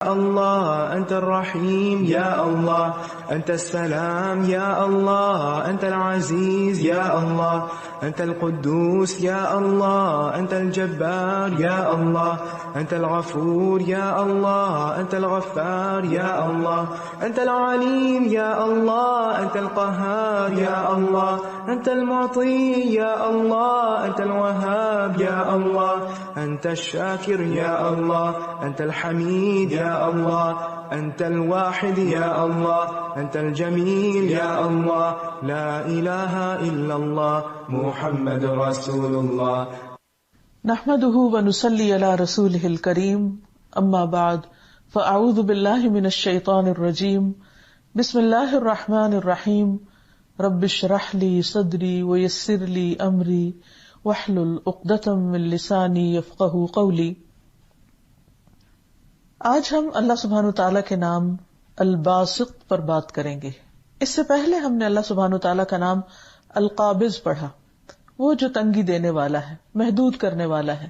الله أنت الرحيم يا الله أنت السلام يا الله أنت العزيز يا الله أنت القدوس يا الله أنت الجبار يا الله أنت الغفور يا الله أنت الغفار يا الله أنت العليم يا الله أنت القهار يا الله أنت المعطي يا الله أنت الوهاب يا الله أنت الشاكر يا الله أنت الحميد يا الله أنت الواحد يا الله أنت الجميل يا الله لا إله إلا الله محمد رسول الله. نحمده ونصلي على رسوله الكريم أما بعد فأعوذ بالله من الشيطان الرجيم بسم الله الرحمن الرحيم رب اشرح لي صدري ويسر لي أمري واحلل عقدة من لساني يفقهوا قولي. آج ہم اللہ سبحانہ تعالیٰ کے نام الباسط پر بات کریں گے. اس سے پہلے ہم نے اللہ سبحانہ تعالیٰ کا نام القابض پڑھا، وہ جو تنگی دینے والا ہے، محدود کرنے والا ہے.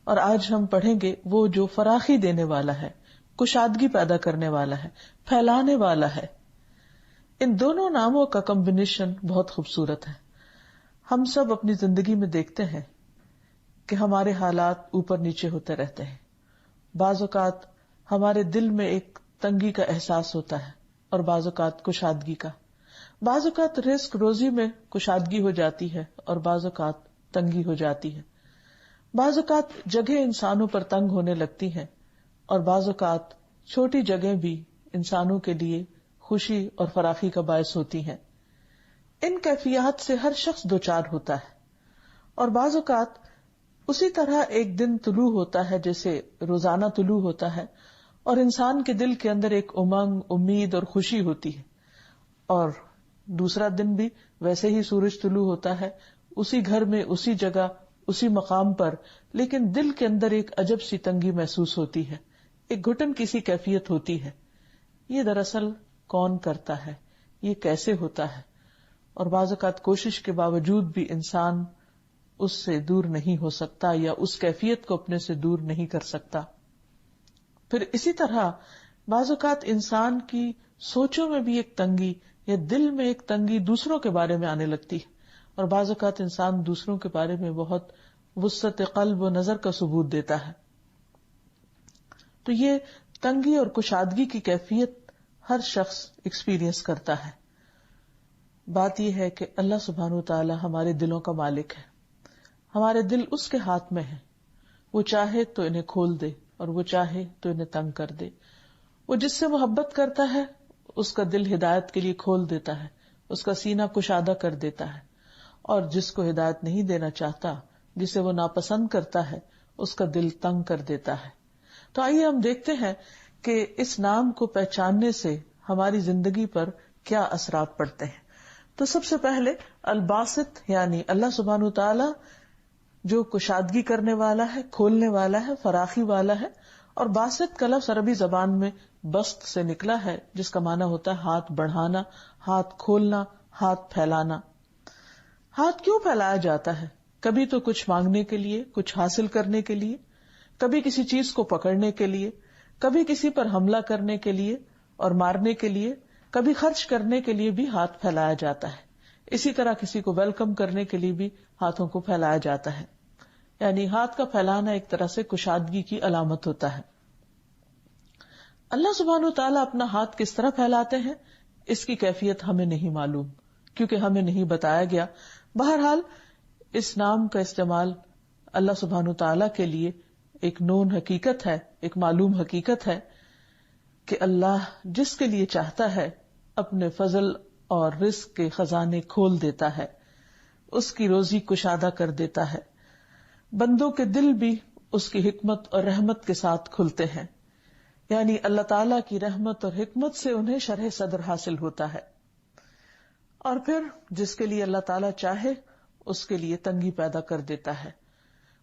اور آج ہم پڑھیں گے وہ جو فراخی دینے والا ہے، کشادگی پیدا کرنے والا ہے، پھیلانے والا ہے. ان دونوں ناموں کا کمبینیشن بہت خوبصورت ہے. ہم سب اپنی زندگی میں دیکھتے ہیں کہ ہمارے حالات اوپر نیچے ہوتے رہتے ہیں. بعض اوقات ہمارے دل میں ایک تنگی کا احساس ہوتا ہے اور بعض اوقات کشادگی کا. بعض اوقات رزق روزی میں کشادگی ہو جاتی ہے اور بعض اوقات تنگی ہو جاتی ہے. بعض اوقات جگہ انسانوں پر تنگ ہونے لگتی ہیں اور بعض اوقات چھوٹی جگہ بھی انسانوں کے لیے خوشی اور فراخی کا باعث ہوتی ہیں. ان کیفیات سے ہر شخص دوچار ہوتا ہے اور بعض اوقات اسی طرح ایک دن طلوع ہوتا ہے جیسے روزانہ طلوع ہوتا ہے اور انسان کے دل کے اندر ایک امنگ، امید اور خوشی ہوتی ہے، اور دوسرا دن بھی ویسے ہی سورج طلوع ہوتا ہے اسی گھر میں، اسی جگہ، اسی مقام پر، لیکن دل کے اندر ایک عجب سی تنگی محسوس ہوتی ہے، ایک گھٹن کی سی کیفیت ہوتی ہے. یہ دراصل کون کرتا ہے؟ یہ کیسے ہوتا ہے؟ اور بعض اوقات کوشش کے باوجود بھی انسان اس سے دور نہیں ہو سکتا یا اس کیفیت کو اپنے سے دور نہیں کر سکتا. پھر اسی طرح بعض اوقات انسان کی سوچوں میں بھی ایک تنگی یا دل میں ایک تنگی دوسروں کے بارے میں آنے لگتی ہے، اور بعض اوقات انسان دوسروں کے بارے میں بہت وسعت قلب و نظر کا ثبوت دیتا ہے. تو یہ تنگی اور کشادگی کی کیفیت ہر شخص ایکسپیرینس کرتا ہے. بات یہ ہے کہ اللہ سبحانہ وتعالی ہمارے دلوں کا مالک ہے. ہمارے دل اس کے ہاتھ میں ہیں. وہ چاہے تو انہیں کھول دے اور وہ چاہے تو انہیں تنگ کر دے. وہ جس سے محبت کرتا ہے اس کا دل ہدایت کے لیے کھول دیتا ہے، اس کا سینہ کشادہ کر دیتا ہے، اور جس کو ہدایت نہیں دینا چاہتا، جسے وہ ناپسند کرتا ہے، اس کا دل تنگ کر دیتا ہے. تو آئیے ہم دیکھتے ہیں کہ اس نام کو پہچاننے سے ہماری زندگی پر کیا اثرات پڑتے ہیں. تو سب سے پہلے الباسط یعنی اللہ سبحانہ وتعالی جو کشادگی کرنے والا ہے، کھولنے والا ہے، فراخی والا ہے. اور باسط کا لفظ عربی زبان میں بسط سے نکلا ہے، جس کا معنی ہوتا ہے ہاتھ بڑھانا، ہاتھ کھولنا، ہاتھ پھیلانا. ہاتھ کیوں پھیلایا جاتا ہے؟ کبھی تو کچھ مانگنے کے لیے، کچھ حاصل کرنے کے لیے، کبھی کسی چیز کو پکڑنے کے لیے، کبھی کسی پر حملہ کرنے کے لیے اور مارنے کے لیے، کبھی خرچ کرنے کے لیے بھی ہاتھ پھیلایا جاتا ہے. اسی طرح کسی کو ویلکم کرنے کے لیے بھی ہاتھوں کو پھیلایا جاتا ہے. یعنی ہاتھ کا پھیلانا ایک طرح سے کشادگی کی علامت ہوتا ہے. اللہ سبحانہ وتعالیٰ اپنا ہاتھ کس طرح پھیلاتے ہیں اس کی کیفیت ہمیں نہیں معلوم، کیونکہ ہمیں نہیں بتایا گیا. بہرحال اس نام کا استعمال اللہ سبحانہ وتعالیٰ کے لیے ایک نون حقیقت ہے، ایک معلوم حقیقت ہے کہ اللہ جس کے لیے چاہتا ہے اپنے فضل اور رزق کے خزانے کھول دیتا ہے، اس کی روزی کشادہ کر دیتا ہے. بندوں کے دل بھی اس کی حکمت اور رحمت کے ساتھ کھلتے ہیں، یعنی اللہ تعالیٰ کی رحمت اور حکمت سے انہیں شرح صدر حاصل ہوتا ہے. اور پھر جس کے لیے اللہ تعالیٰ چاہے اس کے لیے تنگی پیدا کر دیتا ہے.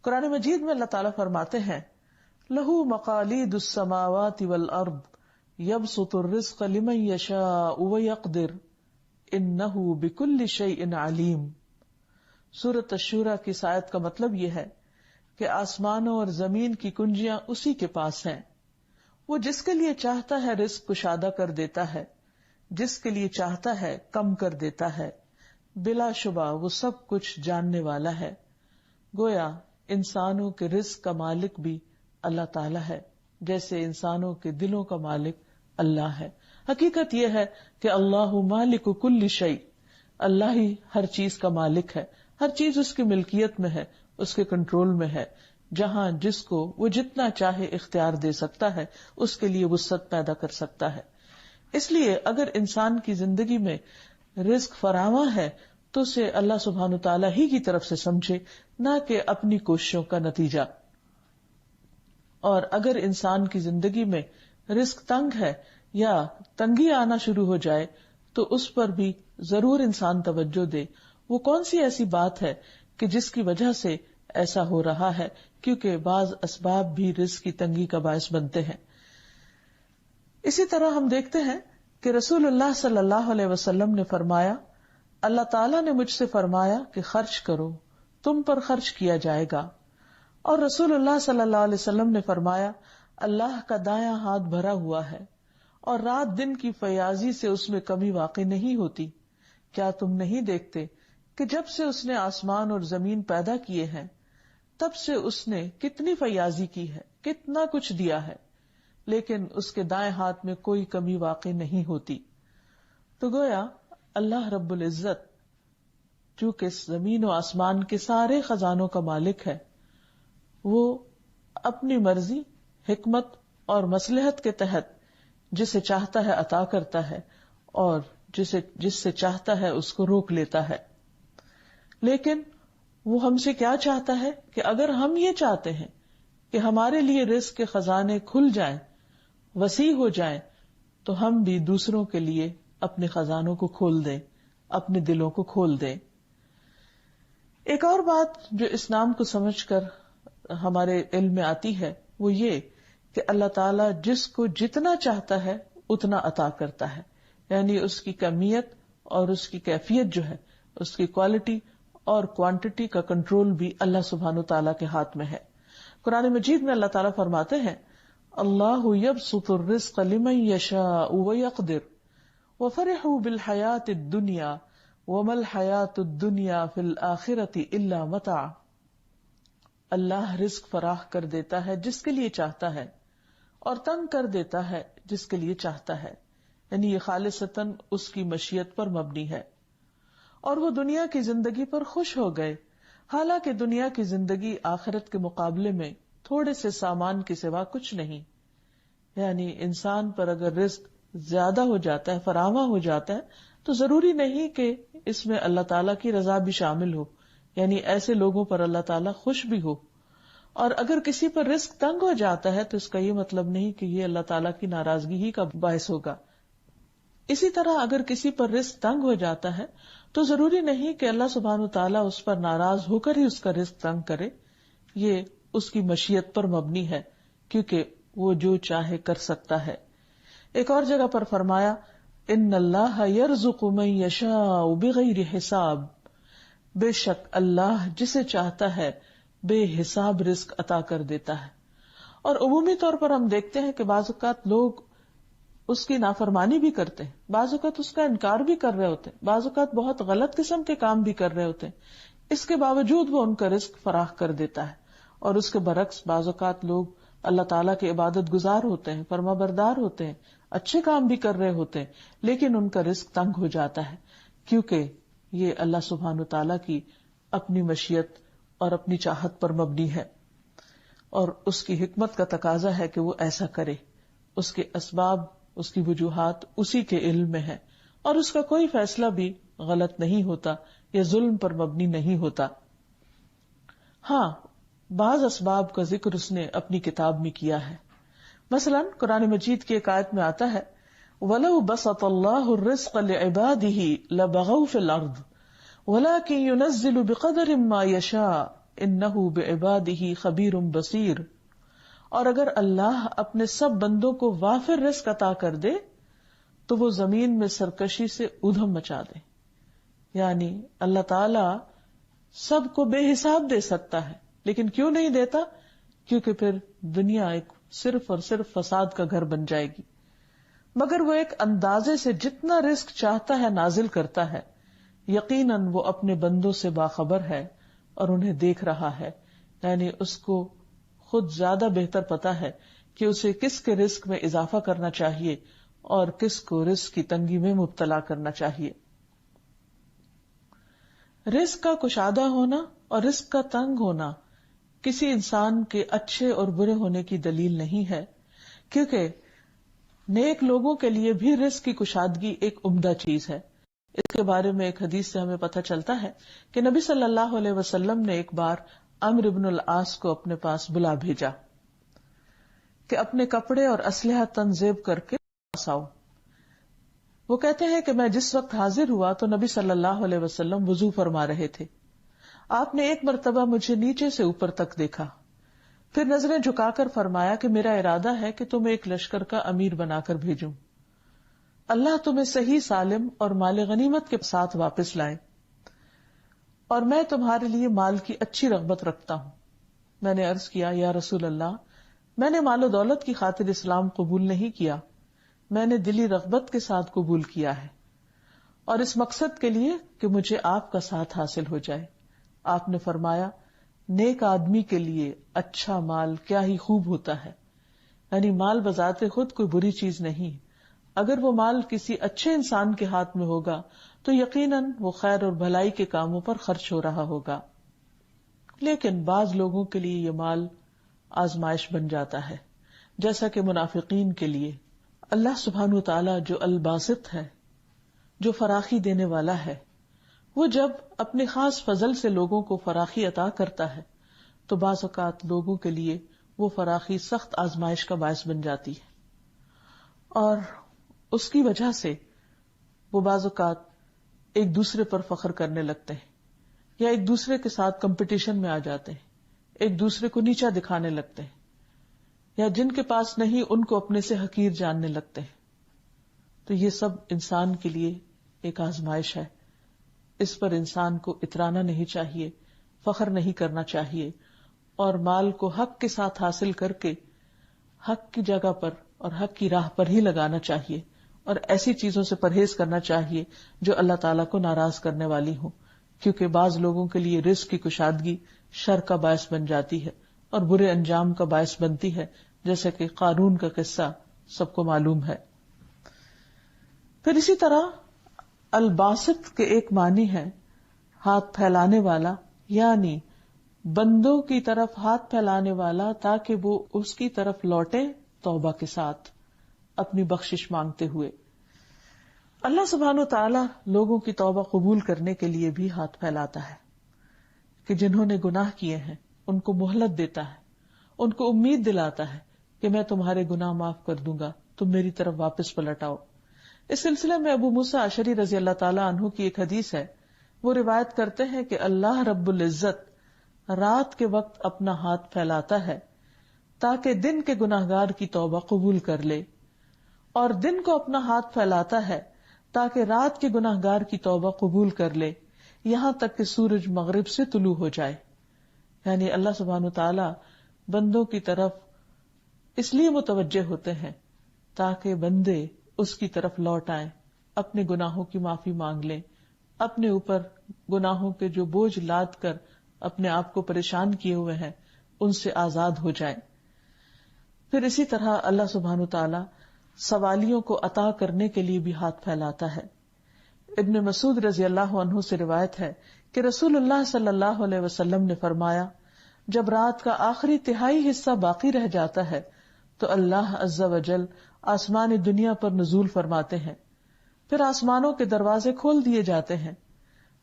قرآن مجید میں اللہ تعالیٰ فرماتے ہیں لَهُ مَقَالِيدُ السَّمَاوَاتِ وَالْأَرْضِ يَبْسُطُ الرِّزْقَ لِمَن يَشَاءُ وَيَقْدِرُ إِنَّهُ بِكُلِّ شَيْءٍ عَلِيمٌ. سورۃ الشورى کی اس آیت کا مطلب یہ ہے کہ آسمانوں اور زمین کی کنجیاں اسی کے پاس ہیں، وہ جس کے لیے چاہتا ہے رزق کشادہ کر دیتا ہے، جس کے لیے چاہتا ہے کم کر دیتا ہے، بلا شبہ وہ سب کچھ جاننے والا ہے۔ گویا انسانوں کے رزق کا مالک بھی اللہ تعالی ہے، جیسے انسانوں کے دلوں کا مالک اللہ ہے۔ حقیقت یہ ہے کہ اللہ مالک کل شیء، اللہ ہی ہر چیز کا مالک ہے، ہر چیز اس کی ملکیت میں ہے، اس کے کنٹرول میں ہے، جہاں جس کو وہ جتنا چاہے اختیار دے سکتا ہے، اس کے لیے وسعت پیدا کر سکتا ہے۔ اس لیے اگر انسان کی زندگی میں رزق فراواں ہے تو اسے اللہ سبحانہ تعالیٰ ہی کی طرف سے سمجھے، نہ کہ اپنی کوششوں کا نتیجہ۔ اور اگر انسان کی زندگی میں رزق تنگ ہے یا تنگی آنا شروع ہو جائے تو اس پر بھی ضرور انسان توجہ دے۔ وہ کون سی ایسی بات ہے کہ جس کی وجہ سے ایسا ہو رہا ہے، کیونکہ بعض اسباب بھی رزق کی تنگی کا باعث بنتے ہیں۔ اسی طرح ہم دیکھتے ہیں کہ رسول اللہ صلی اللہ علیہ وسلم نے فرمایا، اللہ تعالیٰ نے مجھ سے فرمایا کہ خرچ کرو، تم پر خرچ کیا جائے گا۔ اور رسول اللہ صلی اللہ علیہ وسلم نے فرمایا، اللہ کا دایاں ہاتھ بھرا ہوا ہے اور رات دن کی فیاضی سے اس میں کمی واقع نہیں ہوتی۔ کیا تم نہیں دیکھتے کہ جب سے اس نے آسمان اور زمین پیدا کیے ہیں تب سے اس نے کتنی فیاضی کی ہے، کتنا کچھ دیا ہے، لیکن اس کے دائیں ہاتھ میں کوئی کمی واقع نہیں ہوتی۔ تو گویا اللہ رب العزت چونکہ زمین و آسمان کے سارے خزانوں کا مالک ہے، وہ اپنی مرضی، حکمت اور مصلحت کے تحت جسے چاہتا ہے عطا کرتا ہے اور جس سے چاہتا ہے اس کو روک لیتا ہے۔ لیکن وہ ہم سے کیا چاہتا ہے کہ اگر ہم یہ چاہتے ہیں کہ ہمارے لیے رزق کے خزانے کھل جائیں، وسیع ہو جائیں، تو ہم بھی دوسروں کے لیے اپنے خزانوں کو کھول دیں، اپنے دلوں کو کھول دیں۔ ایک اور بات جو اسلام کو سمجھ کر ہمارے علم میں آتی ہے وہ یہ کہ اللہ تعالیٰ جس کو جتنا چاہتا ہے اتنا عطا کرتا ہے، یعنی اس کی کمیت اور اس کی کیفیت جو ہے، اس کی کوالٹی اور کوانٹٹی کا کنٹرول بھی اللہ سبحانہ تعالیٰ کے ہاتھ میں ہے۔ قرآن مجید میں اللہ تعالیٰ فرماتے ہیں، اللہ یبسط الرزق لمن یشاء ویقدر وفرحوا بالحیاۃ الدنیا وما الحیاۃ الدنیا فی الآخرۃ الا متاع۔ اللہ رزق فراخ کر دیتا ہے جس کے لیے چاہتا ہے اور تنگ کر دیتا ہے جس کے لیے چاہتا ہے، یعنی یہ خالصتاً اس کی مشیت پر مبنی ہے۔ اور وہ دنیا کی زندگی پر خوش ہو گئے، حالانکہ دنیا کی زندگی آخرت کے مقابلے میں تھوڑے سے سامان کے سوا کچھ نہیں۔ یعنی انسان پر اگر رزق زیادہ ہو جاتا ہے، فراواں ہو جاتا ہے، تو ضروری نہیں کہ اس میں اللہ تعالیٰ کی رضا بھی شامل ہو، یعنی ایسے لوگوں پر اللہ تعالیٰ خوش بھی ہو۔ اور اگر کسی پر رزق تنگ ہو جاتا ہے تو اس کا یہ مطلب نہیں کہ یہ اللہ تعالیٰ کی ناراضگی ہی کا باعث ہوگا۔ اسی طرح اگر کسی پر رزق تنگ ہو جاتا ہے تو ضروری نہیں کہ اللہ سبحانہ تعالیٰ اس پر ناراض ہو کر ہی اس کا رزق تنگ کرے، یہ اس کی مشیت پر مبنی ہے، کیونکہ وہ جو چاہے کر سکتا ہے۔ ایک اور جگہ پر فرمایا، ان اللہ یرزق من یشاء بغیر حساب، بے شک اللہ جسے چاہتا ہے بے حساب رزق عطا کر دیتا ہے۔ اور عمومی طور پر ہم دیکھتے ہیں کہ بعض اوقات لوگ اس کی نافرمانی بھی کرتے ہیں، بعض اوقات اس کا انکار بھی کر رہے ہوتے ہیں، بعض اوقات بہت غلط قسم کے کام بھی کر رہے ہوتے ہیں، اس کے باوجود وہ ان کا رزق فراخ کر دیتا ہے۔ اور اس کے برعکس بعض اوقات لوگ اللہ تعالیٰ کے عبادت گزار ہوتے ہیں، فرما بردار ہوتے ہیں، اچھے کام بھی کر رہے ہوتے ہیں، لیکن ان کا رزق تنگ ہو جاتا ہے، کیونکہ یہ اللہ سبحانہ تعالیٰ کی اپنی مشیت اور اپنی چاہت پر مبنی ہے، اور اس کی حکمت کا تقاضا ہے کہ وہ ایسا کرے۔ اس کے اسباب، اس کی وجوہات اسی کے علم میں ہے، اور اس کا کوئی فیصلہ بھی غلط نہیں ہوتا یا ظلم پر مبنی نہیں ہوتا۔ ہاں، بعض اسباب کا ذکر اس نے اپنی کتاب میں کیا ہے۔ مثلا قرآن مجید کی ایک آیت میں آتا ہے، وَلَوْ بَسَطَ اللَّهُ الرِّزْقَ لِعِبَادِهِ لَبَغَوْا فِي الْأَرْضِ وَلَكِنْ يُنَزِّلُ بِقَدَرٍ مَا يَشَاءُ إِنَّهُ بِعِبَادِهِ خَبِيرٌ بَصِيرٌ۔ اور اگر اللہ اپنے سب بندوں کو وافر رزق عطا کر دے تو وہ زمین میں سرکشی سے ادھم مچا دے، یعنی اللہ تعالی سب کو بے حساب دے سکتا ہے، لیکن کیوں نہیں دیتا؟ کیونکہ پھر دنیا ایک صرف اور صرف فساد کا گھر بن جائے گی. مگر وہ ایک اندازے سے جتنا رزق چاہتا ہے نازل کرتا ہے، یقیناً وہ اپنے بندوں سے باخبر ہے اور انہیں دیکھ رہا ہے. یعنی اس کو خود زیادہ بہتر پتا ہے کہ اسے کس کے رزق میں اضافہ کرنا چاہیے اور کس کو رزق کی تنگی میں مبتلا کرنا چاہیے. رزق کا کشادہ ہونا اور رزق کا تنگ ہونا کسی انسان کے اچھے اور برے ہونے کی دلیل نہیں ہے، کیونکہ نیک لوگوں کے لیے بھی رزق کی کشادگی ایک عمدہ چیز ہے. اس کے بارے میں ایک حدیث سے ہمیں پتہ چلتا ہے کہ نبی صلی اللہ علیہ وسلم نے ایک بار عمرو بن العاص کو اپنے پاس بلا بھیجا کہ اپنے کپڑے اور اسلحہ تنظیم کر کے پاس آؤ. وہ کہتے ہیں کہ میں جس وقت حاضر ہوا تو نبی صلی اللہ علیہ وسلم وضو فرما رہے تھے. آپ نے ایک مرتبہ مجھے نیچے سے اوپر تک دیکھا، پھر نظریں جھکا کر فرمایا کہ میرا ارادہ ہے کہ تمہیں ایک لشکر کا امیر بنا کر بھیجوں. اللہ تمہیں صحیح سالم اور مال غنیمت کے ساتھ واپس لائے، اور میں تمہارے لیے مال کی اچھی رغبت رکھتا ہوں. میں نے عرض کیا، یا رسول اللہ، میں نے مال و دولت کی خاطر اسلام قبول نہیں کیا، میں نے دلی رغبت کے ساتھ قبول کیا ہے، اور اس مقصد کے لیے کہ مجھے آپ کا ساتھ حاصل ہو جائے. آپ نے فرمایا، نیک آدمی کے لیے اچھا مال کیا ہی خوب ہوتا ہے. یعنی مال بذات خود کوئی بری چیز نہیں، اگر وہ مال کسی اچھے انسان کے ہاتھ میں ہوگا تو یقیناً وہ خیر اور بھلائی کے کاموں پر خرچ ہو رہا ہوگا. لیکن بعض لوگوں کے لیے یہ مال آزمائش بن جاتا ہے، جیسا کہ منافقین کے لیے. اللہ سبحانہ وتعالی جو الباسط ہے، جو فراخی دینے والا ہے، وہ جب اپنے خاص فضل سے لوگوں کو فراخی عطا کرتا ہے تو بعض اوقات لوگوں کے لیے وہ فراخی سخت آزمائش کا باعث بن جاتی ہے، اور اس کی وجہ سے وہ بعض اوقات ایک دوسرے پر فخر کرنے لگتے ہیں، یا ایک دوسرے کے ساتھ کمپٹیشن میں آ جاتے ہیں، ایک دوسرے کو نیچا دکھانے لگتے ہیں، یا جن کے پاس نہیں ان کو اپنے سے حقیر جاننے لگتے ہیں. تو یہ سب انسان کے لیے ایک آزمائش ہے. اس پر انسان کو اترانا نہیں چاہیے، فخر نہیں کرنا چاہیے، اور مال کو حق کے ساتھ حاصل کر کے حق کی جگہ پر اور حق کی راہ پر ہی لگانا چاہیے، اور ایسی چیزوں سے پرہیز کرنا چاہیے جو اللہ تعالیٰ کو ناراض کرنے والی ہوں، کیونکہ بعض لوگوں کے لیے رزق کی کشادگی شر کا باعث بن جاتی ہے اور برے انجام کا باعث بنتی ہے، جیسے کہ قارون کا قصہ سب کو معلوم ہے. پھر اسی طرح الباسط کے ایک معنی ہے ہاتھ پھیلانے والا، یعنی بندوں کی طرف ہاتھ پھیلانے والا تاکہ وہ اس کی طرف لوٹے توبہ کے ساتھ، اپنی بخشش مانگتے ہوئے. اللہ سبحانہ وتعالی لوگوں کی توبہ قبول کرنے کے لیے بھی ہاتھ پھیلاتا ہے کہ جنہوں نے گناہ کیے ہیں ان کو مہلت دیتا ہے، ان کو امید دلاتا ہے کہ میں تمہارے گناہ معاف کر دوں گا، تم میری طرف واپس پلٹ آؤ. اس سلسلے میں ابو موسیٰ اشعری رضی اللہ تعالیٰ عنہ کی ایک حدیث ہے. وہ روایت کرتے ہیں کہ اللہ رب العزت رات کے وقت اپنا ہاتھ پھیلاتا ہے تاکہ دن کے گناہگار کی توبہ قبول کر لے، اور دن کو اپنا ہاتھ پھیلاتا ہے تاکہ رات کے گناہگار کی توبہ قبول کر لے، یہاں تک کہ سورج مغرب سے طلوع ہو جائے. یعنی اللہ سبحانہ تعالیٰ بندوں کی طرف اس لیے متوجہ ہوتے ہیں تاکہ بندے اس کی طرف لوٹ آئیں، اپنے گناہوں کی معافی مانگ لیں، اپنے اوپر گناہوں کے جو بوجھ لاد کر اپنے آپ کو پریشان کیے ہوئے ہیں ان سے آزاد ہو جائیں. پھر اسی طرح اللہ سبحانہ تعالیٰ سوالیوں کو عطا کرنے کے لیے بھی ہاتھ پھیلاتا ہے. ابن مسعود رضی اللہ عنہ سے روایت ہے کہ رسول اللہ صلی اللہ علیہ وسلم نے فرمایا، جب رات کا آخری تہائی حصہ باقی رہ جاتا ہے تو اللہ عز و جل آسمان دنیا پر نزول فرماتے ہیں، پھر آسمانوں کے دروازے کھول دیے جاتے ہیں،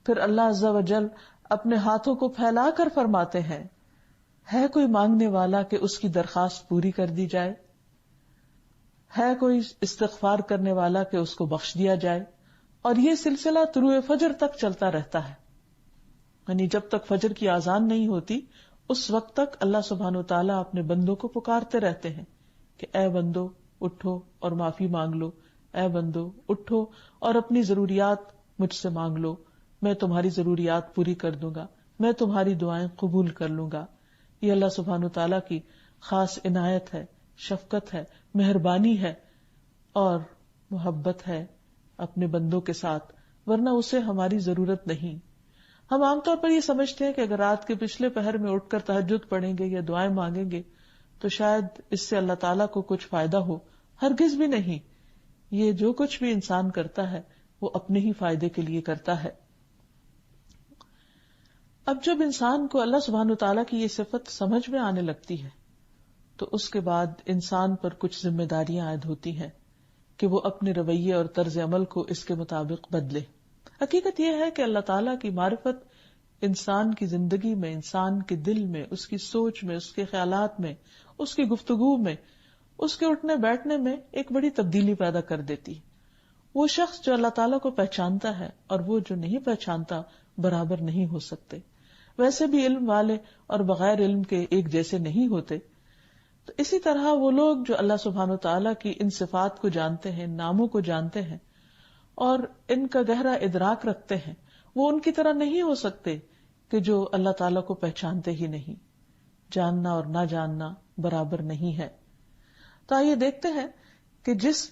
پھر اللہ عز و جل اپنے ہاتھوں کو پھیلا کر فرماتے ہیں، ہے کوئی مانگنے والا کہ اس کی درخواست پوری کر دی جائے، ہے کوئی استغفار کرنے والا کہ اس کو بخش دیا جائے. اور یہ سلسلہ طلوع فجر تک چلتا رہتا ہے، یعنی جب تک فجر کی اذان نہیں ہوتی اس وقت تک اللہ سبحانہ و تعالیٰ اپنے بندوں کو پکارتے رہتے ہیں کہ اے بندو اٹھو اور معافی مانگ لو، اے بندو اٹھو اور اپنی ضروریات مجھ سے مانگ لو، میں تمہاری ضروریات پوری کر دوں گا، میں تمہاری دعائیں قبول کر لوں گا. یہ اللہ سبحانہ و تعالیٰ کی خاص عنایت ہے شفقت ہے، مہربانی ہے اور محبت ہے اپنے بندوں کے ساتھ، ورنہ اسے ہماری ضرورت نہیں. ہم عام طور پر یہ سمجھتے ہیں کہ اگر رات کے پچھلے پہر میں اٹھ کر تہجد پڑھیں گے یا دعائیں مانگیں گے تو شاید اس سے اللہ تعالیٰ کو کچھ فائدہ ہو. ہرگز بھی نہیں. یہ جو کچھ بھی انسان کرتا ہے وہ اپنے ہی فائدے کے لیے کرتا ہے. اب جب انسان کو اللہ سبحانہ وتعالیٰ کی یہ صفت سمجھ میں آنے لگتی ہے تو اس کے بعد انسان پر کچھ ذمہ داریاں عائد ہوتی ہیں کہ وہ اپنے رویے اور طرز عمل کو اس کے مطابق بدلے. حقیقت یہ ہے کہ اللہ تعالیٰ کی معرفت انسان کی زندگی میں، انسان کے دل میں، اس کی سوچ میں، اس کے خیالات میں، اس کی گفتگو میں، اس کے اٹھنے بیٹھنے میں ایک بڑی تبدیلی پیدا کر دیتی. وہ شخص جو اللہ تعالیٰ کو پہچانتا ہے اور وہ جو نہیں پہچانتا برابر نہیں ہو سکتے. ویسے بھی علم والے اور بغیر علم کے ایک جیسے نہیں ہوتے. تو اسی طرح وہ لوگ جو اللہ سبحانہ وتعالیٰ کی ان صفات کو جانتے ہیں، ناموں کو جانتے ہیں اور ان کا گہرا ادراک رکھتے ہیں، وہ ان کی طرح نہیں ہو سکتے کہ جو اللہ تعالیٰ کو پہچانتے ہی نہیں. جاننا اور نہ جاننا برابر نہیں ہے. تو آئیے دیکھتے ہیں کہ جس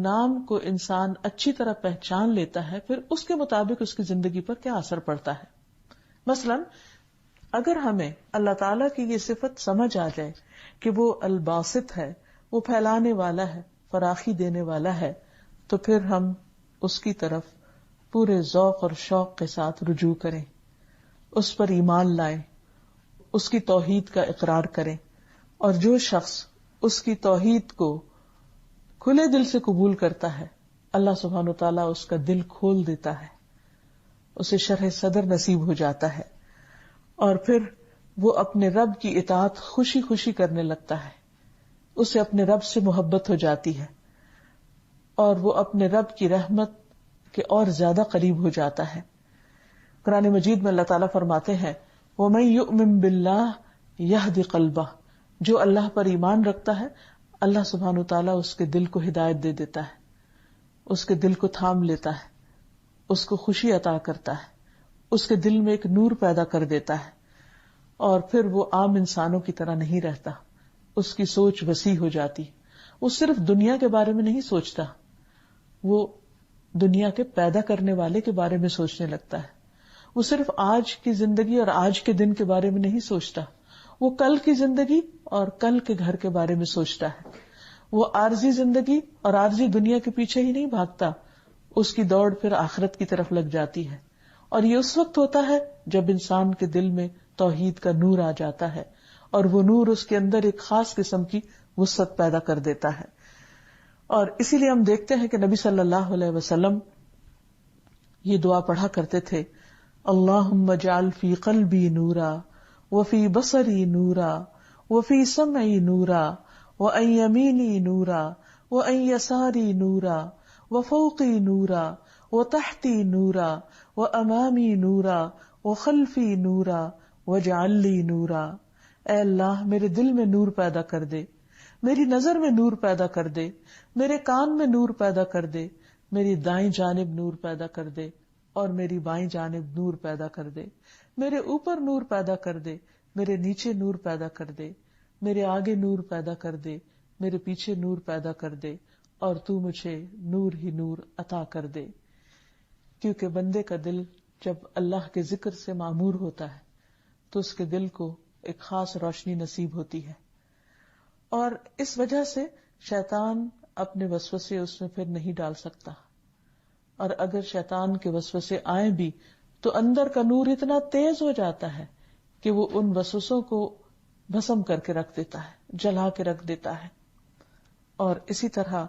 نام کو انسان اچھی طرح پہچان لیتا ہے پھر اس کے مطابق اس کی زندگی پر کیا اثر پڑتا ہے. مثلاً اگر ہمیں اللہ تعالیٰ کی یہ صفت سمجھ آ جائے کہ وہ الباسط ہے، وہ پھیلانے والا ہے، فراخی دینے والا ہے، تو پھر ہم اس کی طرف پورے ذوق اور شوق کے ساتھ رجوع کریں، اس پر ایمان لائیں، اس کی توحید کا اقرار کریں. اور جو شخص اس کی توحید کو کھلے دل سے قبول کرتا ہے اللہ سبحانہ وتعالیٰ اس کا دل کھول دیتا ہے، اسے شرح صدر نصیب ہو جاتا ہے اور پھر وہ اپنے رب کی اطاعت خوشی خوشی کرنے لگتا ہے. اسے اپنے رب سے محبت ہو جاتی ہے اور وہ اپنے رب کی رحمت کے اور زیادہ قریب ہو جاتا ہے. قرآن مجید میں اللہ تعالیٰ فرماتے ہیں وَمَن يُؤْمِن بِاللَّهِ يَهْدِ قَلْبَهُ، جو اللہ پر ایمان رکھتا ہے اللہ سبحانہ وتعالیٰ اس کے دل کو ہدایت دے دیتا ہے، اس کے دل کو تھام لیتا ہے، اس کو خوشی عطا کرتا ہے، اس کے دل میں ایک نور پیدا کر دیتا ہے اور پھر وہ عام انسانوں کی طرح نہیں رہتا. اس کی سوچ وسیع ہو جاتی. وہ صرف دنیا کے بارے میں نہیں سوچتا، وہ دنیا کے پیدا کرنے والے کے بارے میں سوچنے لگتا ہے. وہ صرف آج کی زندگی اور آج کے دن کے بارے میں نہیں سوچتا، وہ کل کی زندگی اور کل کے گھر کے بارے میں سوچتا ہے. وہ عارضی زندگی اور عارضی دنیا کے پیچھے ہی نہیں بھاگتا، اس کی دوڑ پھر آخرت کی طرف لگ جاتی ہے. اور یہ اس وقت ہوتا ہے جب انسان کے دل میں توحید کا نور آ جاتا ہے اور وہ نور اس کے اندر ایک خاص قسم کی وسعت پیدا کر دیتا ہے. اور اسی لیے ہم دیکھتے ہیں کہ نبی صلی اللہ علیہ وسلم یہ دعا پڑھا کرتے تھے اللہم اجعل فی قلبی نورا وفی بصری نورا وفی سمعی نورا وعن یمینی نورا وعن یساری نورا وفوقی نورا وتحتی نورا وامامی نورا وخلفی نورا واجعل لی نورا. اے اللہ میرے دل میں نور پیدا کر دے، میری نظر میں نور پیدا کر دے، میرے کان میں نور پیدا کر دے، میری دائیں جانب نور پیدا کر دے اور میری بائیں جانب نور پیدا کر دے، میرے اوپر نور پیدا کر دے، میرے نیچے نور پیدا کر دے، میرے آگے نور پیدا کر دے، میرے پیچھے نور پیدا کر دے اور تو مجھے نور ہی نور عطا کر دے. کیونکہ بندے کا دل جب اللہ کے ذکر سے معمور ہوتا ہے تو اس کے دل کو ایک خاص روشنی نصیب ہوتی ہے اور اس وجہ سے شیطان اپنے وسوسے اس میں پھر نہیں ڈال سکتا. اور اگر شیطان کے وسوسے آئیں بھی تو اندر کا نور اتنا تیز ہو جاتا ہے کہ وہ ان وسوسوں کو بھسم کر کے رکھ دیتا ہے، جلا کے رکھ دیتا ہے. اور اسی طرح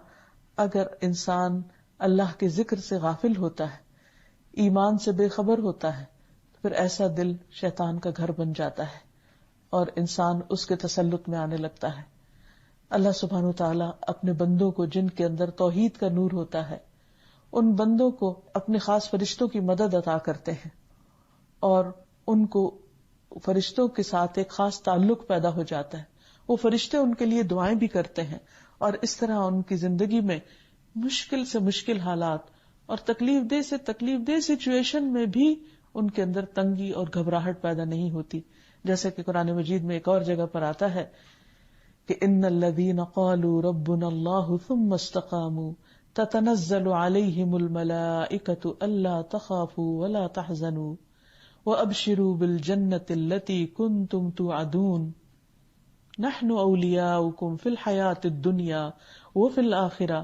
اگر انسان اللہ کے ذکر سے غافل ہوتا ہے، ایمان سے بے خبر ہوتا ہے، تو پھر ایسا دل شیطان کا گھر بن جاتا ہے اور انسان اس کے تسلط میں آنے لگتا ہے. اللہ سبحانہ وتعالیٰ اپنے بندوں کو جن کے اندر توحید کا نور ہوتا ہے ان بندوں کو اپنے خاص فرشتوں کی مدد عطا کرتے ہیں اور ان کو فرشتوں کے ساتھ ایک خاص تعلق پیدا ہو جاتا ہے. وہ فرشتے ان کے لیے دعائیں بھی کرتے ہیں اور اس طرح ان کی زندگی میں مشکل سے مشکل حالات اور تکلیف دہ سچویشن میں بھی ان کے اندر تنگی اور گھبراہٹ پیدا نہیں ہوتی. جیسے کہ قرآن مجید میں ایک اور جگہ پر آتا ہے کہ ان الذین قالوا ربنا اللہ ثم استقاموا تتنزل علیہم الملائکۃ الا تخافوا ولا تحزنوا وابشروا بالجنۃ التی کنتم توعدون نحن اولیاؤکم فی الحیاۃ الدنیا وفی الآخرہ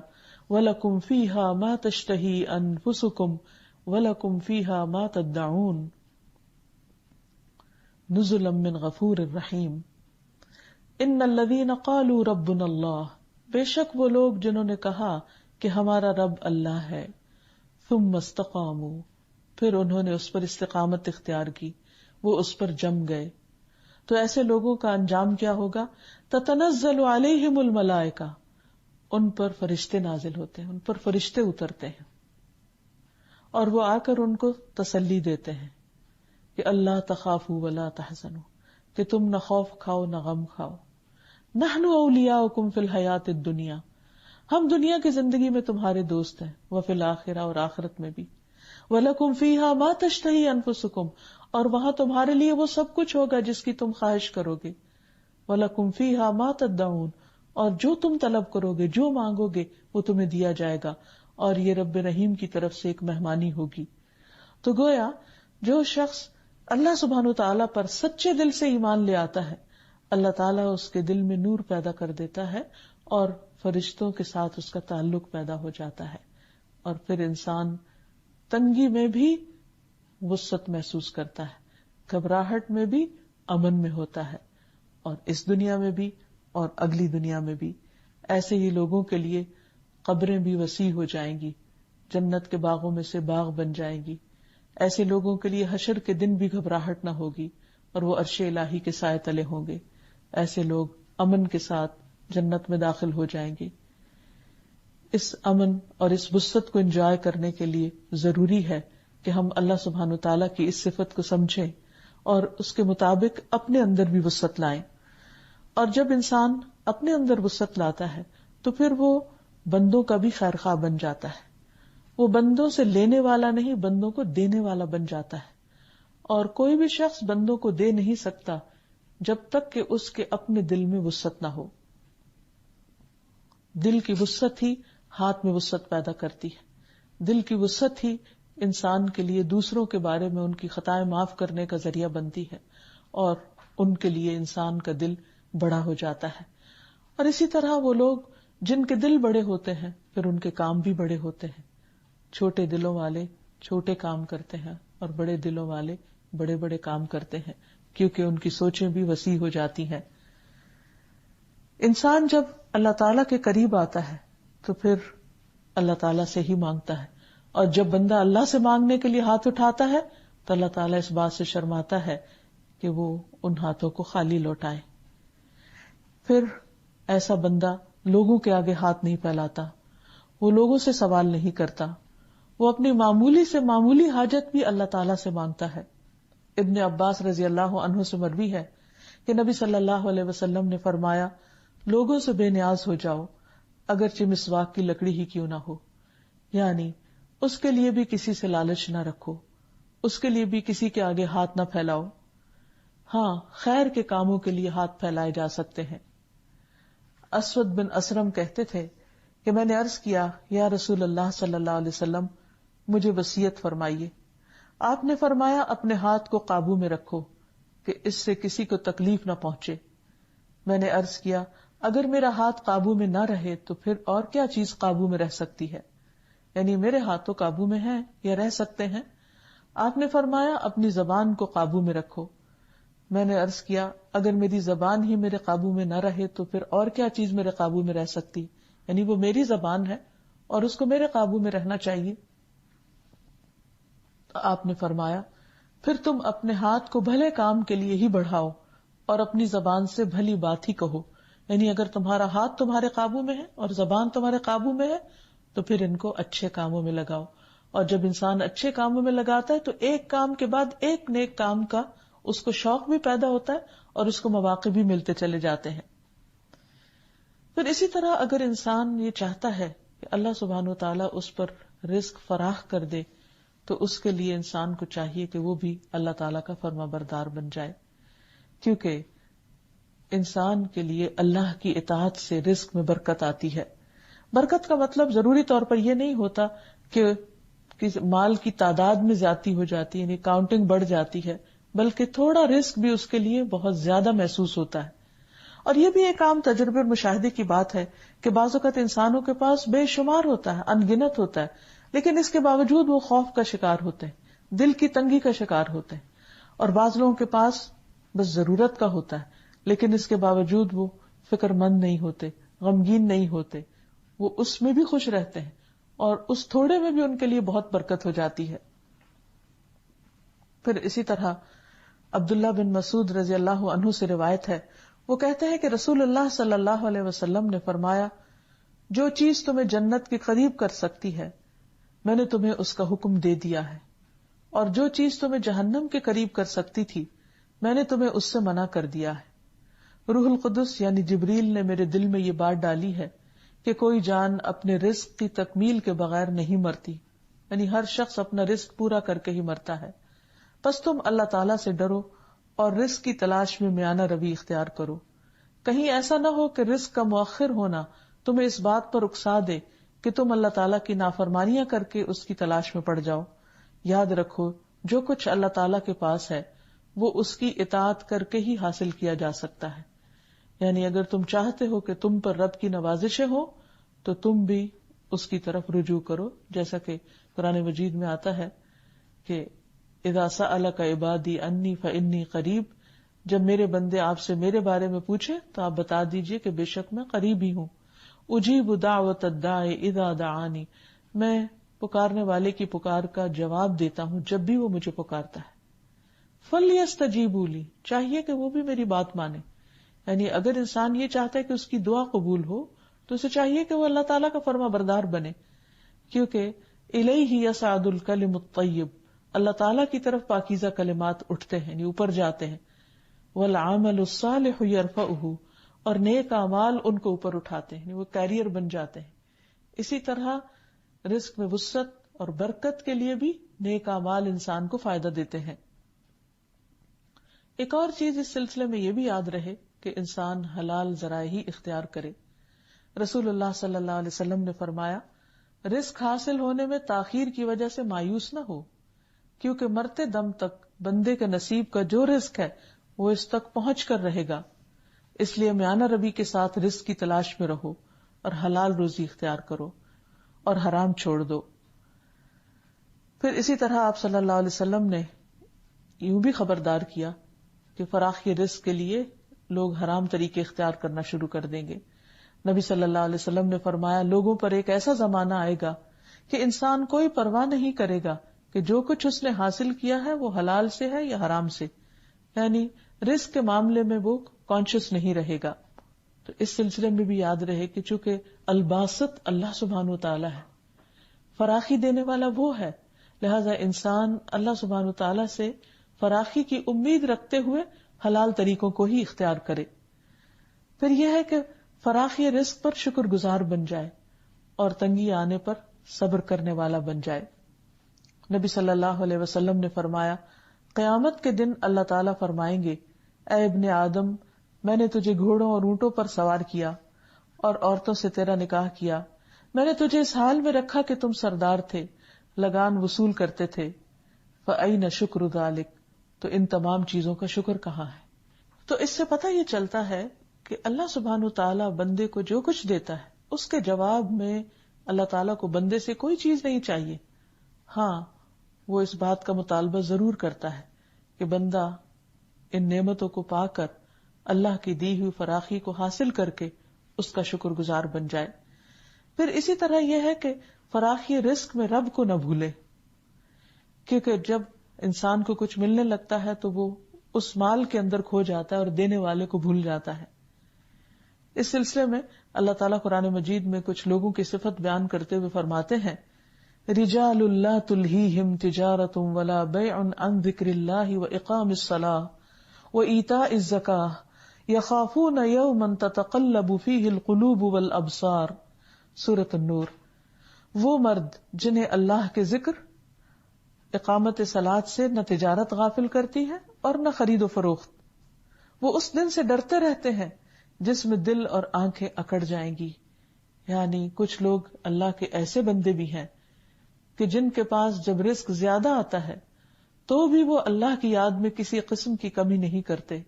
وَلَكُمْ فِيهَا مَا تَشْتَهِي أَنفُسُكُمْ وَلَكُمْ فِيهَا مَا تَدَّعُونَ نُزُلًا مِّن غَفُورٍ رَّحِيمٍ إِنَّ الَّذِينَ قَالُوا رَبُّنَا اللَّهُ بے شک وہ لوگ جنہوں نے کہا کہ ہمارا رب اللہ ہے، ثُمَّ اسْتَقَامُوا پھر انہوں نے اس پر استقامت اختیار کی، وہ اس پر جم گئے، تو ایسے لوگوں کا انجام کیا ہوگا؟ تَتَنَزَّلُ عَلَيْهِمُ الْمَلَائِكَةُ ان پر فرشتے نازل ہوتے ہیں، ان پر فرشتے اترتے ہیں اور وہ آ کر ان کو تسلی دیتے ہیں کہ اللہ تخافوا ولا تحزنوا کہ تم نہ خوف کھاؤ نہ غم کھاؤ، نحن اولیاؤکم فی الحیات الدنیا ہم دنیا کی زندگی میں تمہارے دوست ہیں، وفی الآخرہ اور آخرت میں بھی، وَلَكُمْ فِيهَا مَا تَشْتَهِي أَنفُسُكُمْ اور وہاں تمہارے لیے وہ سب کچھ ہوگا جس کی تم خواہش کرو گے، وَلَكُمْ فِيهَا مَا تَدَّعُونَ اور جو تم طلب کرو گے، جو مانگو گے وہ تمہیں دیا جائے گا، اور یہ رب رحیم کی طرف سے ایک مہمانی ہوگی۔ تو گویا جو شخص اللہ سبحانہ وتعالی پر سچے دل سے ایمان لے آتا ہے، اللہ تعالیٰ اس کے دل میں نور پیدا کر دیتا ہے اور فرشتوں کے ساتھ اس کا تعلق پیدا ہو جاتا ہے، اور پھر انسان تنگی میں بھی وسعت محسوس کرتا ہے، گھبراہٹ میں بھی امن میں ہوتا ہے، اور اس دنیا میں بھی اور اگلی دنیا میں بھی۔ ایسے ہی لوگوں کے لیے قبریں بھی وسیع ہو جائیں گی، جنت کے باغوں میں سے باغ بن جائیں گی، ایسے لوگوں کے لیے حشر کے دن بھی گھبراہٹ نہ ہوگی اور وہ عرش الہی کے سائے تلے ہوں گے، ایسے لوگ امن کے ساتھ جنت میں داخل ہو جائیں گے۔ اس امن اور اس وسعت کو انجوائے کرنے کے لیے ضروری ہے کہ ہم اللہ سبحانہ وتعالیٰ کی اس صفت کو سمجھیں اور اس کے مطابق اپنے اندر بھی وسعت لائیں، اور جب انسان اپنے اندر وسعت لاتا ہے تو پھر وہ بندوں کا بھی خیر خواہ بن جاتا ہے، وہ بندوں سے لینے والا نہیں، بندوں کو دینے والا بن جاتا ہے، اور کوئی بھی شخص بندوں کو دے نہیں سکتا جب تک کہ اس کے اپنے دل میں وسعت نہ ہو۔ دل کی وسعت ہی ہاتھ میں وسعت پیدا کرتی ہے، دل کی وسعت ہی انسان کے لیے دوسروں کے بارے میں ان کی خطائیں معاف کرنے کا ذریعہ بنتی ہے، اور ان کے لیے انسان کا دل بڑا ہو جاتا ہے۔ اور اسی طرح وہ لوگ جن کے دل بڑے ہوتے ہیں پھر ان کے کام بھی بڑے ہوتے ہیں، چھوٹے دلوں والے چھوٹے کام کرتے ہیں اور بڑے دلوں والے بڑے بڑے کام کرتے ہیں، کیونکہ ان کی سوچیں بھی وسیع ہو جاتی ہیں۔ انسان جب اللہ تعالیٰ کے قریب آتا ہے تو پھر اللہ تعالیٰ سے ہی مانگتا ہے، اور جب بندہ اللہ سے مانگنے کے لیے ہاتھ اٹھاتا ہے تو اللہ تعالیٰ اس بات سے شرماتا ہے کہ وہ ان ہاتھوں کو خالی لوٹائے۔ پھر ایسا بندہ لوگوں کے آگے ہاتھ نہیں پھیلاتا، وہ لوگوں سے سوال نہیں کرتا، وہ اپنی معمولی سے معمولی حاجت بھی اللہ تعالیٰ سے مانگتا ہے۔ ابن عباس رضی اللہ عنہ سے مروی ہے کہ نبی صلی اللہ علیہ وسلم نے فرمایا، لوگوں سے بے نیاز ہو جاؤ اگرچہ مسواک کی لکڑی ہی کیوں نہ ہو، یعنی اس کے لیے بھی کسی سے لالچ نہ رکھو، اس کے لیے بھی کسی کے آگے ہاتھ نہ پھیلاؤ۔ ہاں، خیر کے کاموں کے لیے ہاتھ پھیلائے جا سکتے ہیں۔ اسود بن اسرم کہتے تھے کہ میں نے عرض کیا، یا رسول اللہ صلی اللہ علیہ وسلم، مجھے وصیت فرمائیے۔ آپ نے فرمایا، اپنے ہاتھ کو قابو میں رکھو کہ اس سے کسی کو تکلیف نہ پہنچے۔ میں نے عرض کیا، اگر میرا ہاتھ قابو میں نہ رہے تو پھر اور کیا چیز قابو میں رہ سکتی ہے؟ یعنی میرے ہاتھ تو قابو میں ہیں یا رہ سکتے ہیں؟ آپ نے فرمایا، اپنی زبان کو قابو میں رکھو۔ میں نے عرض کیا، اگر میری زبان ہی میرے قابو میں نہ رہے تو پھر اور کیا چیز میرے قابو میں رہ سکتی؟ یعنی وہ میری زبان ہے اور اس کو میرے قابو میں رہنا چاہیے۔ تو آپ نے فرمایا، پھر تم اپنے ہاتھ کو بھلے کام کے لیے ہی بڑھاؤ اور اپنی زبان سے بھلی بات ہی کہو۔ یعنی اگر تمہارا ہاتھ تمہارے قابو میں ہے اور زبان تمہارے قابو میں ہے تو پھر ان کو اچھے کاموں میں لگاؤ، اور جب انسان اچھے کاموں میں لگاتا ہے تو ایک کام کے بعد ایک نیک کام کا اس کو شوق بھی پیدا ہوتا ہے اور اس کو مواقع بھی ملتے چلے جاتے ہیں۔ پھر اسی طرح اگر انسان یہ چاہتا ہے کہ اللہ سبحانہ و تعالیٰ اس پر رزق فراخ کر دے تو اس کے لیے انسان کو چاہیے کہ وہ بھی اللہ تعالیٰ کا فرما بردار بن جائے، کیونکہ انسان کے لیے اللہ کی اطاعت سے رزق میں برکت آتی ہے. برکت کا مطلب ضروری طور پر یہ نہیں ہوتا کہ مال کی تعداد میں زیادتی ہو جاتی ہے، یعنی کاؤنٹنگ بڑھ جاتی ہے، بلکہ تھوڑا رزق بھی اس کے لیے بہت زیادہ محسوس ہوتا ہے. اور یہ بھی ایک عام تجربے اور مشاہدے کی بات ہے کہ بعض اوقات انسانوں کے پاس بے شمار ہوتا ہے، ان گنت ہوتا ہے، لیکن اس کے باوجود وہ خوف کا شکار ہوتے ہیں، دل کی تنگی کا شکار ہوتے ہیں. اور بعض لوگوں کے پاس بس ضرورت کا ہوتا ہے، لیکن اس کے باوجود وہ فکر مند نہیں ہوتے، غمگین نہیں ہوتے، وہ اس میں بھی خوش رہتے ہیں اور اس تھوڑے میں بھی ان کے لیے بہت برکت ہو جاتی ہے. پھر اسی طرح عبداللہ بن مسعود رضی اللہ عنہ سے روایت ہے، وہ کہتے ہیں کہ رسول اللہ صلی اللہ علیہ وسلم نے فرمایا، جو چیز تمہیں جنت کے قریب کر سکتی ہے میں نے تمہیں اس کا حکم دے دیا ہے، اور جو چیز تمہیں جہنم کے قریب کر سکتی تھی میں نے تمہیں اس سے منع کر دیا ہے. روح القدس یعنی جبریل نے میرے دل میں یہ بات ڈالی ہے کہ کوئی جان اپنے رزق کی تکمیل کے بغیر نہیں مرتی، یعنی ہر شخص اپنا رزق پورا کر کے ہی مرتا ہے. پس تم اللہ تعالیٰ سے ڈرو اور رزق کی تلاش میں میانہ روی اختیار کرو. کہیں ایسا نہ ہو کہ رزق کا مؤخر ہونا تمہیں اس بات پر اکسا دے کہ تم اللہ تعالیٰ کی نافرمانیاں کر کے اس کی تلاش میں پڑ جاؤ. یاد رکھو جو کچھ اللہ تعالیٰ کے پاس ہے وہ اس کی اطاعت کر کے ہی حاصل کیا جا سکتا ہے. یعنی اگر تم چاہتے ہو کہ تم پر رب کی نوازشیں ہو تو تم بھی اس کی طرف رجوع کرو، جیسا کہ قرآن مجید میں آتا ہے کہ اذا سألک عبادی انی فانی قریب، جب میرے بندے آپ سے میرے بارے میں پوچھے تو آپ بتا دیجئے کہ بے شک میں قریب ہی ہوں. اجیب دعوت الداعی اذا دعانی، میں پکارنے والے کی پکار کا جواب دیتا ہوں جب بھی وہ مجھے پکارتا ہے. فلیستجیبوا لی، چاہیے کہ وہ بھی میری بات مانے. یعنی اگر انسان یہ چاہتا ہے کہ اس کی دعا قبول ہو تو اسے چاہیے کہ وہ اللہ تعالیٰ کا فرما بردار بنے، کیونکہ الیہ یصعد الکلم الطیب، اللہ تعالیٰ کی طرف پاکیزہ کلمات اٹھتے ہیں، یعنی اوپر جاتے ہیں. والعمل الصالح یرفعہ، اور نیک اعمال ان کو اوپر اٹھاتے ہیں، یعنی وہ کیریئر بن جاتے ہیں. اسی طرح رزق میں وسعت اور برکت کے لیے بھی نیک اعمال انسان کو فائدہ دیتے ہیں. ایک اور چیز اس سلسلے میں یہ بھی یاد رہے کہ انسان حلال ذرائع ہی اختیار کرے. رسول اللہ صلی اللہ علیہ وسلم نے فرمایا، رزق حاصل ہونے میں تاخیر کی وجہ سے مایوس نہ ہو، کیونکہ مرتے دم تک بندے کے نصیب کا جو رزق ہے وہ اس تک پہنچ کر رہے گا. اس لیے میانہ روی کے ساتھ رزق کی تلاش میں رہو اور حلال روزی اختیار کرو اور حرام چھوڑ دو. پھر اسی طرح آپ صلی اللہ علیہ وسلم نے یوں بھی خبردار کیا کہ فراخی رزق کے لیے لوگ حرام طریقے اختیار کرنا شروع کر دیں گے. نبی صلی اللہ علیہ وسلم نے فرمایا، لوگوں پر ایک ایسا زمانہ آئے گا کہ انسان کوئی پرواہ نہیں کرے گا کہ جو کچھ اس نے حاصل کیا ہے وہ حلال سے ہے یا حرام سے، یعنی رزق کے معاملے میں وہ کانشیس نہیں رہے گا. تو اس سلسلے میں بھی یاد رہے کہ چونکہ الباسط اللہ سبحانہ و تعالیٰ ہے، فراخی دینے والا وہ ہے، لہذا انسان اللہ سبحانہ و تعالیٰ سے فراخی کی امید رکھتے ہوئے حلال طریقوں کو ہی اختیار کرے. پھر یہ ہے کہ فراخی رزق پر شکر گزار بن جائے اور تنگی آنے پر صبر کرنے والا بن جائے. نبی صلی اللہ علیہ وسلم نے فرمایا، قیامت کے دن اللہ تعالیٰ فرمائیں گے، اے ابن آدم، میں نے تجھے گھوڑوں اور اونٹوں پر سوار کیا اور عورتوں سے تیرا نکاح کیا. میں نے تجھے اس حال میں رکھا کہ تم سردار تھے، لگان وصول کرتے تھے. فأین شکر ذالک، تو ان تمام چیزوں کا شکر کہاں ہے؟ تو اس سے پتہ یہ چلتا ہے کہ اللہ سبحانہ تعالیٰ بندے کو جو کچھ دیتا ہے اس کے جواب میں اللہ تعالیٰ کو بندے سے کوئی چیز نہیں چاہیے. ہاں، وہ اس بات کا مطالبہ ضرور کرتا ہے کہ بندہ ان نعمتوں کو پا کر اللہ کی دی ہوئی فراخی کو حاصل کر کے اس کا شکر گزار بن جائے. پھر اسی طرح یہ ہے کہ فراخی رزق میں رب کو نہ بھولے، کیونکہ جب انسان کو کچھ ملنے لگتا ہے تو وہ اس مال کے اندر کھو جاتا ہے اور دینے والے کو بھول جاتا ہے. اس سلسلے میں اللہ تعالیٰ قرآن مجید میں کچھ لوگوں کی صفت بیان کرتے ہوئے فرماتے ہیں، رجال لا تلہیہم تجارۃ ولا بیع عن ذکر اللہ واقام الصلاۃ وایتاء الزکاۃ یخافون یوما تتقلب فیہ القلوب والابصار. سورۃ النور. وہ مرد جنہیں اللہ کے ذکر، اقامت صلاۃ سے نہ تجارت غافل کرتی ہے اور نہ خرید و فروخت، وہ اس دن سے ڈرتے رہتے ہیں جس میں دل اور آنکھیں اکڑ جائیں گی. یعنی کچھ لوگ اللہ کے ایسے بندے بھی ہیں کہ جن کے پاس جب رزق زیادہ آتا ہے تو بھی وہ اللہ کی یاد میں کسی قسم کی کمی نہیں کرتے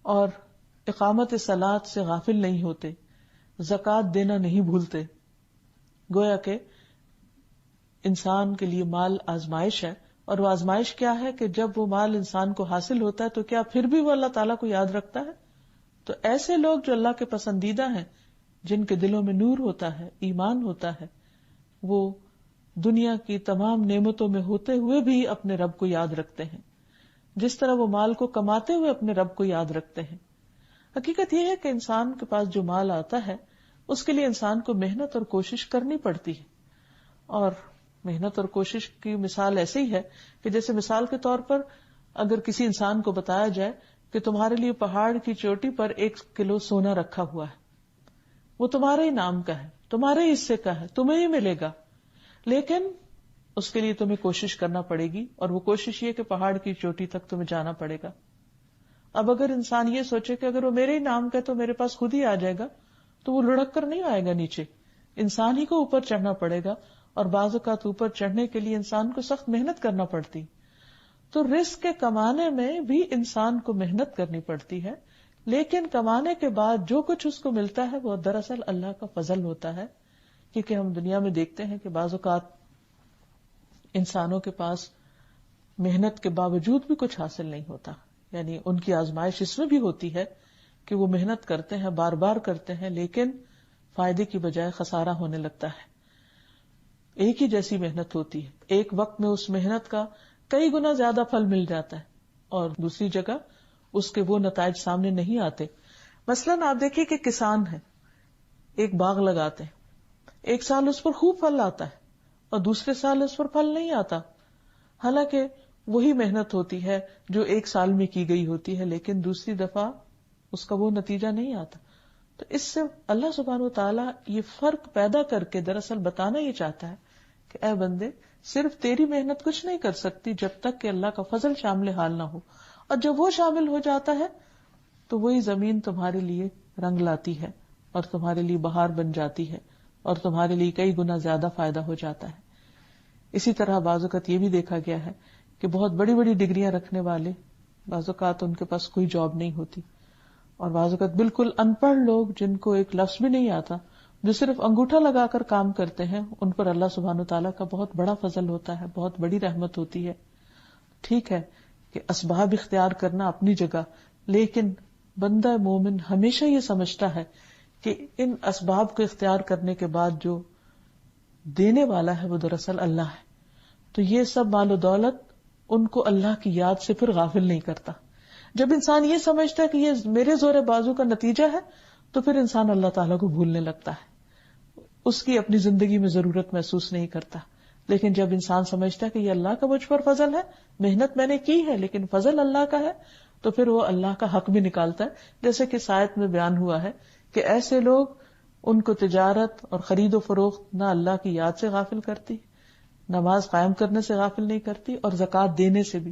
اور اقامت صلاۃ سے غافل نہیں ہوتے، زکوٰۃ دینا نہیں بھولتے. گویا کہ انسان کے لیے مال آزمائش ہے، اور وہ آزمائش کیا ہے کہ جب وہ مال انسان کو حاصل ہوتا ہے تو کیا پھر بھی وہ اللہ تعالیٰ کو یاد رکھتا ہے؟ تو ایسے لوگ جو اللہ کے پسندیدہ ہیں، جن کے دلوں میں نور ہوتا ہے، ایمان ہوتا ہے، وہ دنیا کی تمام نعمتوں میں ہوتے ہوئے بھی اپنے رب کو یاد رکھتے ہیں، جس طرح وہ مال کو کماتے ہوئے اپنے رب کو یاد رکھتے ہیں. حقیقت یہ ہے کہ انسان کے پاس جو مال آتا ہے اس کے لیے انسان کو محنت اور کوشش کرنی پڑتی ہے، اور محنت اور کوشش کی مثال ایسے ہی ہے کہ جیسے مثال کے طور پر اگر کسی انسان کو بتایا جائے کہ تمہارے لیے پہاڑ کی چوٹی پر 1 کلو سونا رکھا ہوا ہے، وہ تمہارے ہی نام کا ہے، تمہارے ہی حصے کا ہے، تمہیں ہی ملے گا، لیکن اس کے لیے تمہیں کوشش کرنا پڑے گی، اور وہ کوشش یہ کہ پہاڑ کی چوٹی تک تمہیں جانا پڑے گا. اب اگر انسان یہ سوچے کہ اگر وہ میرے ہی نام کا ہے تو میرے پاس خود ہی آ جائے گا، تو وہ لڑک کر نہیں آئے گا نیچے، انسان ہی کو اوپر چڑھنا پڑے گا، اور بعض اوقات اوپر چڑھنے کے لیے انسان کو سخت محنت کرنا پڑتی. تو رزق کے کمانے میں بھی انسان کو محنت کرنی پڑتی ہے، لیکن کمانے کے بعد جو کچھ اس کو ملتا ہے وہ دراصل اللہ کا فضل ہوتا ہے. کیونکہ ہم دنیا میں دیکھتے ہیں کہ بعض اوقات انسانوں کے پاس محنت کے باوجود بھی کچھ حاصل نہیں ہوتا، یعنی ان کی آزمائش اس میں بھی ہوتی ہے کہ وہ محنت کرتے ہیں، بار بار کرتے ہیں، لیکن فائدے کی بجائے خسارہ ہونے لگتا ہے. ایک ہی جیسی محنت ہوتی ہے، ایک وقت میں اس محنت کا کئی گنا زیادہ پھل مل جاتا ہے، اور دوسری جگہ اس کے وہ نتائج سامنے نہیں آتے. مثلاً آپ دیکھیے کہ کسان ہے، ایک باغ لگاتے ہیں، ایک سال اس پر خوب پھل آتا ہے اور دوسرے سال اس پر پھل نہیں آتا، حالانکہ وہی محنت ہوتی ہے جو ایک سال میں کی گئی ہوتی ہے، لیکن دوسری دفعہ اس کا وہ نتیجہ نہیں آتا. تو اس سے اللہ سبحانہ و تعالیٰ یہ فرق پیدا کر کے دراصل بتانا یہ چاہتا ہے کہ اے بندے، صرف تیری محنت کچھ نہیں کر سکتی جب تک کہ اللہ کا فضل شامل حال نہ ہو، اور جب وہ شامل ہو جاتا ہے تو وہی زمین تمہارے لیے رنگ لاتی ہے اور تمہارے لیے بہار بن جاتی ہے اور تمہارے لیے کئی گنا زیادہ فائدہ ہو جاتا ہے. اسی طرح بعض اوقات یہ بھی دیکھا گیا ہے کہ بہت بڑی بڑی ڈگریاں رکھنے والے بعض اوقات ان کے پاس کوئی جاب نہیں ہوتی، اور بعض اوقات بالکل ان پڑھ لوگ جن کو ایک لفظ بھی نہیں آتا، جو صرف انگوٹھا لگا کر کام کرتے ہیں، ان پر اللہ سبحانہ تعالیٰ کا بہت بڑا فضل ہوتا ہے، بہت بڑی رحمت ہوتی ہے. ٹھیک ہے کہ اسباب اختیار کرنا اپنی جگہ، لیکن بندہ مومن ہمیشہ یہ سمجھتا ہے کہ ان اسباب کو اختیار کرنے کے بعد جو دینے والا ہے وہ دراصل اللہ ہے. تو یہ سب مال و دولت ان کو اللہ کی یاد سے پھر غافل نہیں کرتا. جب انسان یہ سمجھتا ہے کہ یہ میرے زور بازو کا نتیجہ ہے تو پھر انسان اللہ تعالیٰ کو بھولنے لگتا ہے، اس کی اپنی زندگی میں ضرورت محسوس نہیں کرتا. لیکن جب انسان سمجھتا ہے کہ یہ اللہ کا مجھ پر فضل ہے، محنت میں نے کی ہے لیکن فضل اللہ کا ہے، تو پھر وہ اللہ کا حق بھی نکالتا ہے. جیسے کہ اس آیت میں بیان ہوا ہے کہ ایسے لوگ، ان کو تجارت اور خرید و فروخت نہ اللہ کی یاد سے غافل کرتی، نماز قائم کرنے سے غافل نہیں کرتی، اور زکوٰۃ دینے سے بھی،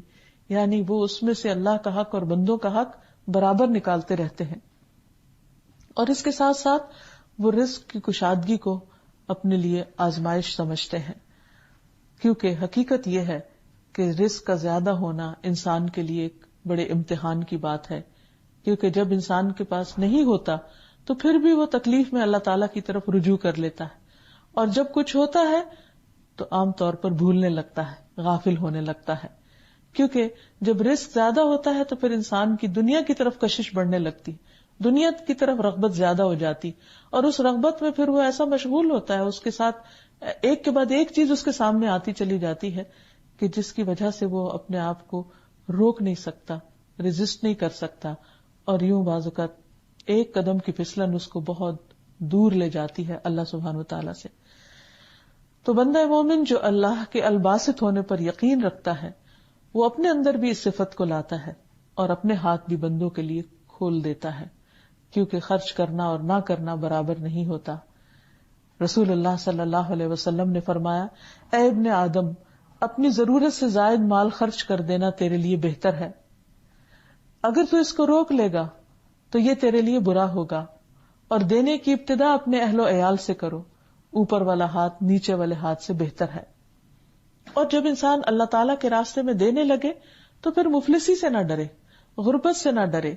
یعنی وہ اس میں سے اللہ کا حق اور بندوں کا حق برابر نکالتے رہتے ہیں. اور اس کے ساتھ ساتھ وہ رزق کی کشادگی کو اپنے لیے آزمائش سمجھتے ہیں، کیونکہ حقیقت یہ ہے کہ رزق کا زیادہ ہونا انسان کے لیے ایک بڑے امتحان کی بات ہے. کیونکہ جب انسان کے پاس نہیں ہوتا تو پھر بھی وہ تکلیف میں اللہ تعالیٰ کی طرف رجوع کر لیتا ہے، اور جب کچھ ہوتا ہے تو عام طور پر بھولنے لگتا ہے، غافل ہونے لگتا ہے. کیونکہ جب رزق زیادہ ہوتا ہے تو پھر انسان کی دنیا کی طرف کشش بڑھنے لگتی، دنیا کی طرف رغبت زیادہ ہو جاتی، اور اس رغبت میں پھر وہ ایسا مشغول ہوتا ہے، اس کے ساتھ ایک کے بعد ایک چیز اس کے سامنے آتی چلی جاتی ہے کہ جس کی وجہ سے وہ اپنے آپ کو روک نہیں سکتا، ریزسٹ نہیں کر سکتا، اور یوں بعض اوقات ایک قدم کی پھسلن اس کو بہت دور لے جاتی ہے اللہ سبحانہ وتعالی سے. تو بندہ مومن جو اللہ کے الباسط ہونے پر یقین رکھتا ہے، وہ اپنے اندر بھی اس صفت کو لاتا ہے اور اپنے ہاتھ بھی بندوں کے لیے کھول دیتا ہے، کیونکہ خرچ کرنا اور نہ کرنا برابر نہیں ہوتا. رسول اللہ صلی اللہ علیہ وسلم نے فرمایا، اے ابن آدم، اپنی ضرورت سے زائد مال خرچ کر دینا تیرے لیے بہتر ہے. اگر تو اس کو روک لے گا تو یہ تیرے لیے برا ہوگا، اور دینے کی ابتدا اپنے اہل و عیال سے کرو، اوپر والا ہاتھ نیچے والے ہاتھ سے بہتر ہے۔ اور جب انسان اللہ تعالیٰ کے راستے میں دینے لگے تو پھر مفلسی سے نہ ڈرے، غربت سے نہ ڈرے،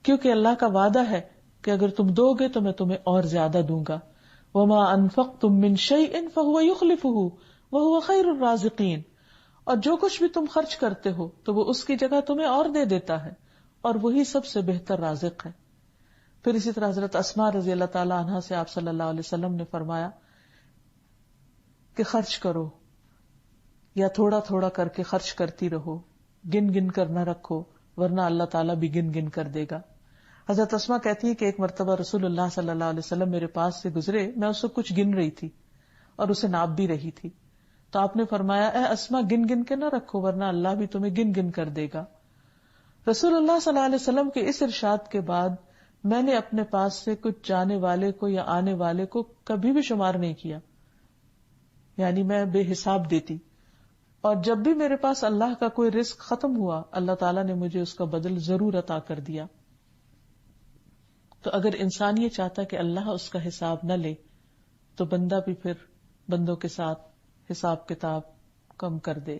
کیونکہ اللہ کا وعدہ ہے کہ اگر تم دو گے تو میں تمہیں اور زیادہ دوں گا۔ وَمَا أَنفَقْتُم مِّن شَيْءٍ فَهُوَ يُخْلِفُهُ وَهُوَ خَيْرُ الرَّازِقِينَ، اور جو کچھ بھی تم خرچ کرتے ہو تو وہ اس کی جگہ تمہیں اور دے دیتا ہے، اور وہی سب سے بہتر رازق ہے۔ پھر اسی طرح حضرت اسماء رضی اللہ تعالی عنہا سے آپ صلی اللہ علیہ وسلم نے فرمایا کہ خرچ کرو، یا تھوڑا تھوڑا کر کے خرچ کرتی رہو، گن گن کر نہ رکھو، ورنہ اللہ تعالیٰ بھی گن گن کر دے گا۔ حضرت اسماء کہتی ہیں کہ ایک مرتبہ رسول اللہ صلی اللہ علیہ وسلم میرے پاس سے گزرے، میں اس کو کچھ گن رہی تھی اور اسے ناپ بھی رہی تھی، تو آپ نے فرمایا اے اسماء گن گن کے نہ رکھو ورنہ اللہ بھی تمہیں گن گن کر دے گا۔ رسول اللہ صلی اللہ علیہ وسلم کے اس ارشاد کے بعد میں نے اپنے پاس سے کچھ جانے والے کو یا آنے والے کو کبھی بھی شمار نہیں کیا، یعنی میں بے حساب دیتی، اور جب بھی میرے پاس اللہ کا کوئی رزق ختم ہوا اللہ تعالیٰ نے مجھے اس کا بدل ضرور عطا کر دیا۔ تو اگر انسان یہ چاہتا کہ اللہ اس کا حساب نہ لے تو بندہ بھی پھر بندوں کے ساتھ حساب کتاب کم کر دے۔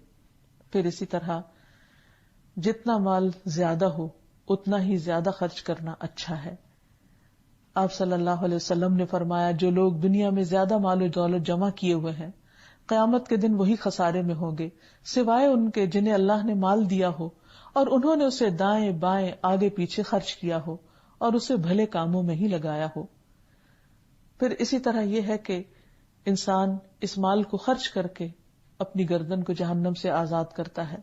پھر اسی طرح جتنا مال زیادہ ہو اتنا ہی زیادہ خرچ کرنا اچھا ہے۔ آپ صلی اللہ علیہ وسلم نے فرمایا جو لوگ دنیا میں زیادہ مال و دولت جمع کیے ہوئے ہیں قیامت کے دن وہی خسارے میں ہوں گے، سوائے ان کے جنہیں اللہ نے مال دیا ہو اور انہوں نے اسے دائیں بائیں آگے پیچھے خرچ کیا ہو اور اسے بھلے کاموں میں ہی لگایا ہو۔ پھر اسی طرح یہ ہے کہ انسان اس مال کو خرچ کر کے اپنی گردن کو جہنم سے آزاد کرتا ہے۔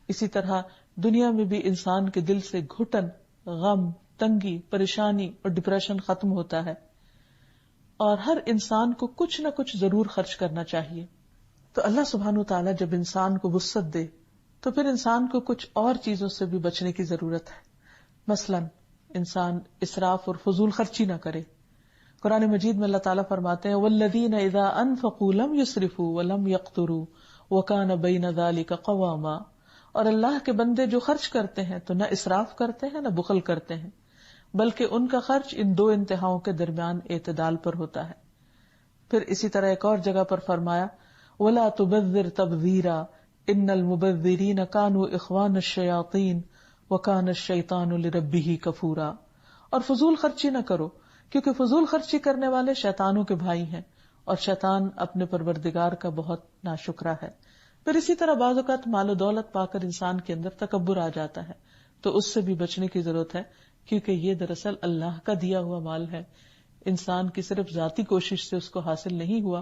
اسی طرح دنیا میں بھی انسان کے دل سے گھٹن، غم، تنگی، پریشانی اور ڈپریشن ختم ہوتا ہے، اور ہر انسان کو کچھ نہ کچھ ضرور خرچ کرنا چاہیے۔ تو اللہ سبحانہ وتعالیٰ جب انسان کو وسعت دے تو پھر انسان کو کچھ اور چیزوں سے بھی بچنے کی ضرورت ہے۔ مثلا انسان اسراف اور فضول خرچی نہ کرے۔ قرآن مجید میں اللہ تعالیٰ فرماتے ہیں وَالَّذِينَ إِذَا أَنفَقُوا لَمْ يُسْرِفُوا وَلَمْ يَقْتُرُوا وَكَانَ بَيْنَ ذَلِكَ قَوَامًا، اور اللہ کے بندے جو خرچ کرتے ہیں تو نہ اسراف کرتے ہیں نہ بخل کرتے ہیں، بلکہ ان کا خرچ ان دو انتہاؤں کے درمیان اعتدال پر ہوتا ہے۔ پھر اسی طرح ایک اور جگہ پر فرمایا وَلَا تُبَذِّرْ تَبْذِيرًا إِنَّ الْمُبَذِّرِينَ كَانُوا إِخْوَانَ الشَّيَاطِينِ وَكَانَ الشَّيْطَانُ لِرَبِّهِ كَفُورًا، اور فضول خرچی نہ کرو کیونکہ فضول خرچی کرنے والے شیطانوں کے بھائی ہیں اور شیطان اپنے پروردگار کا بہت ناشکرا ہے۔ پھر اسی طرح بعض اوقات مال و دولت پا کر انسان کے اندر تکبر آ جاتا ہے، تو اس سے بھی بچنے کی ضرورت ہے، کیونکہ یہ دراصل اللہ کا دیا ہوا مال ہے، انسان کی صرف ذاتی کوشش سے اس کو حاصل نہیں ہوا،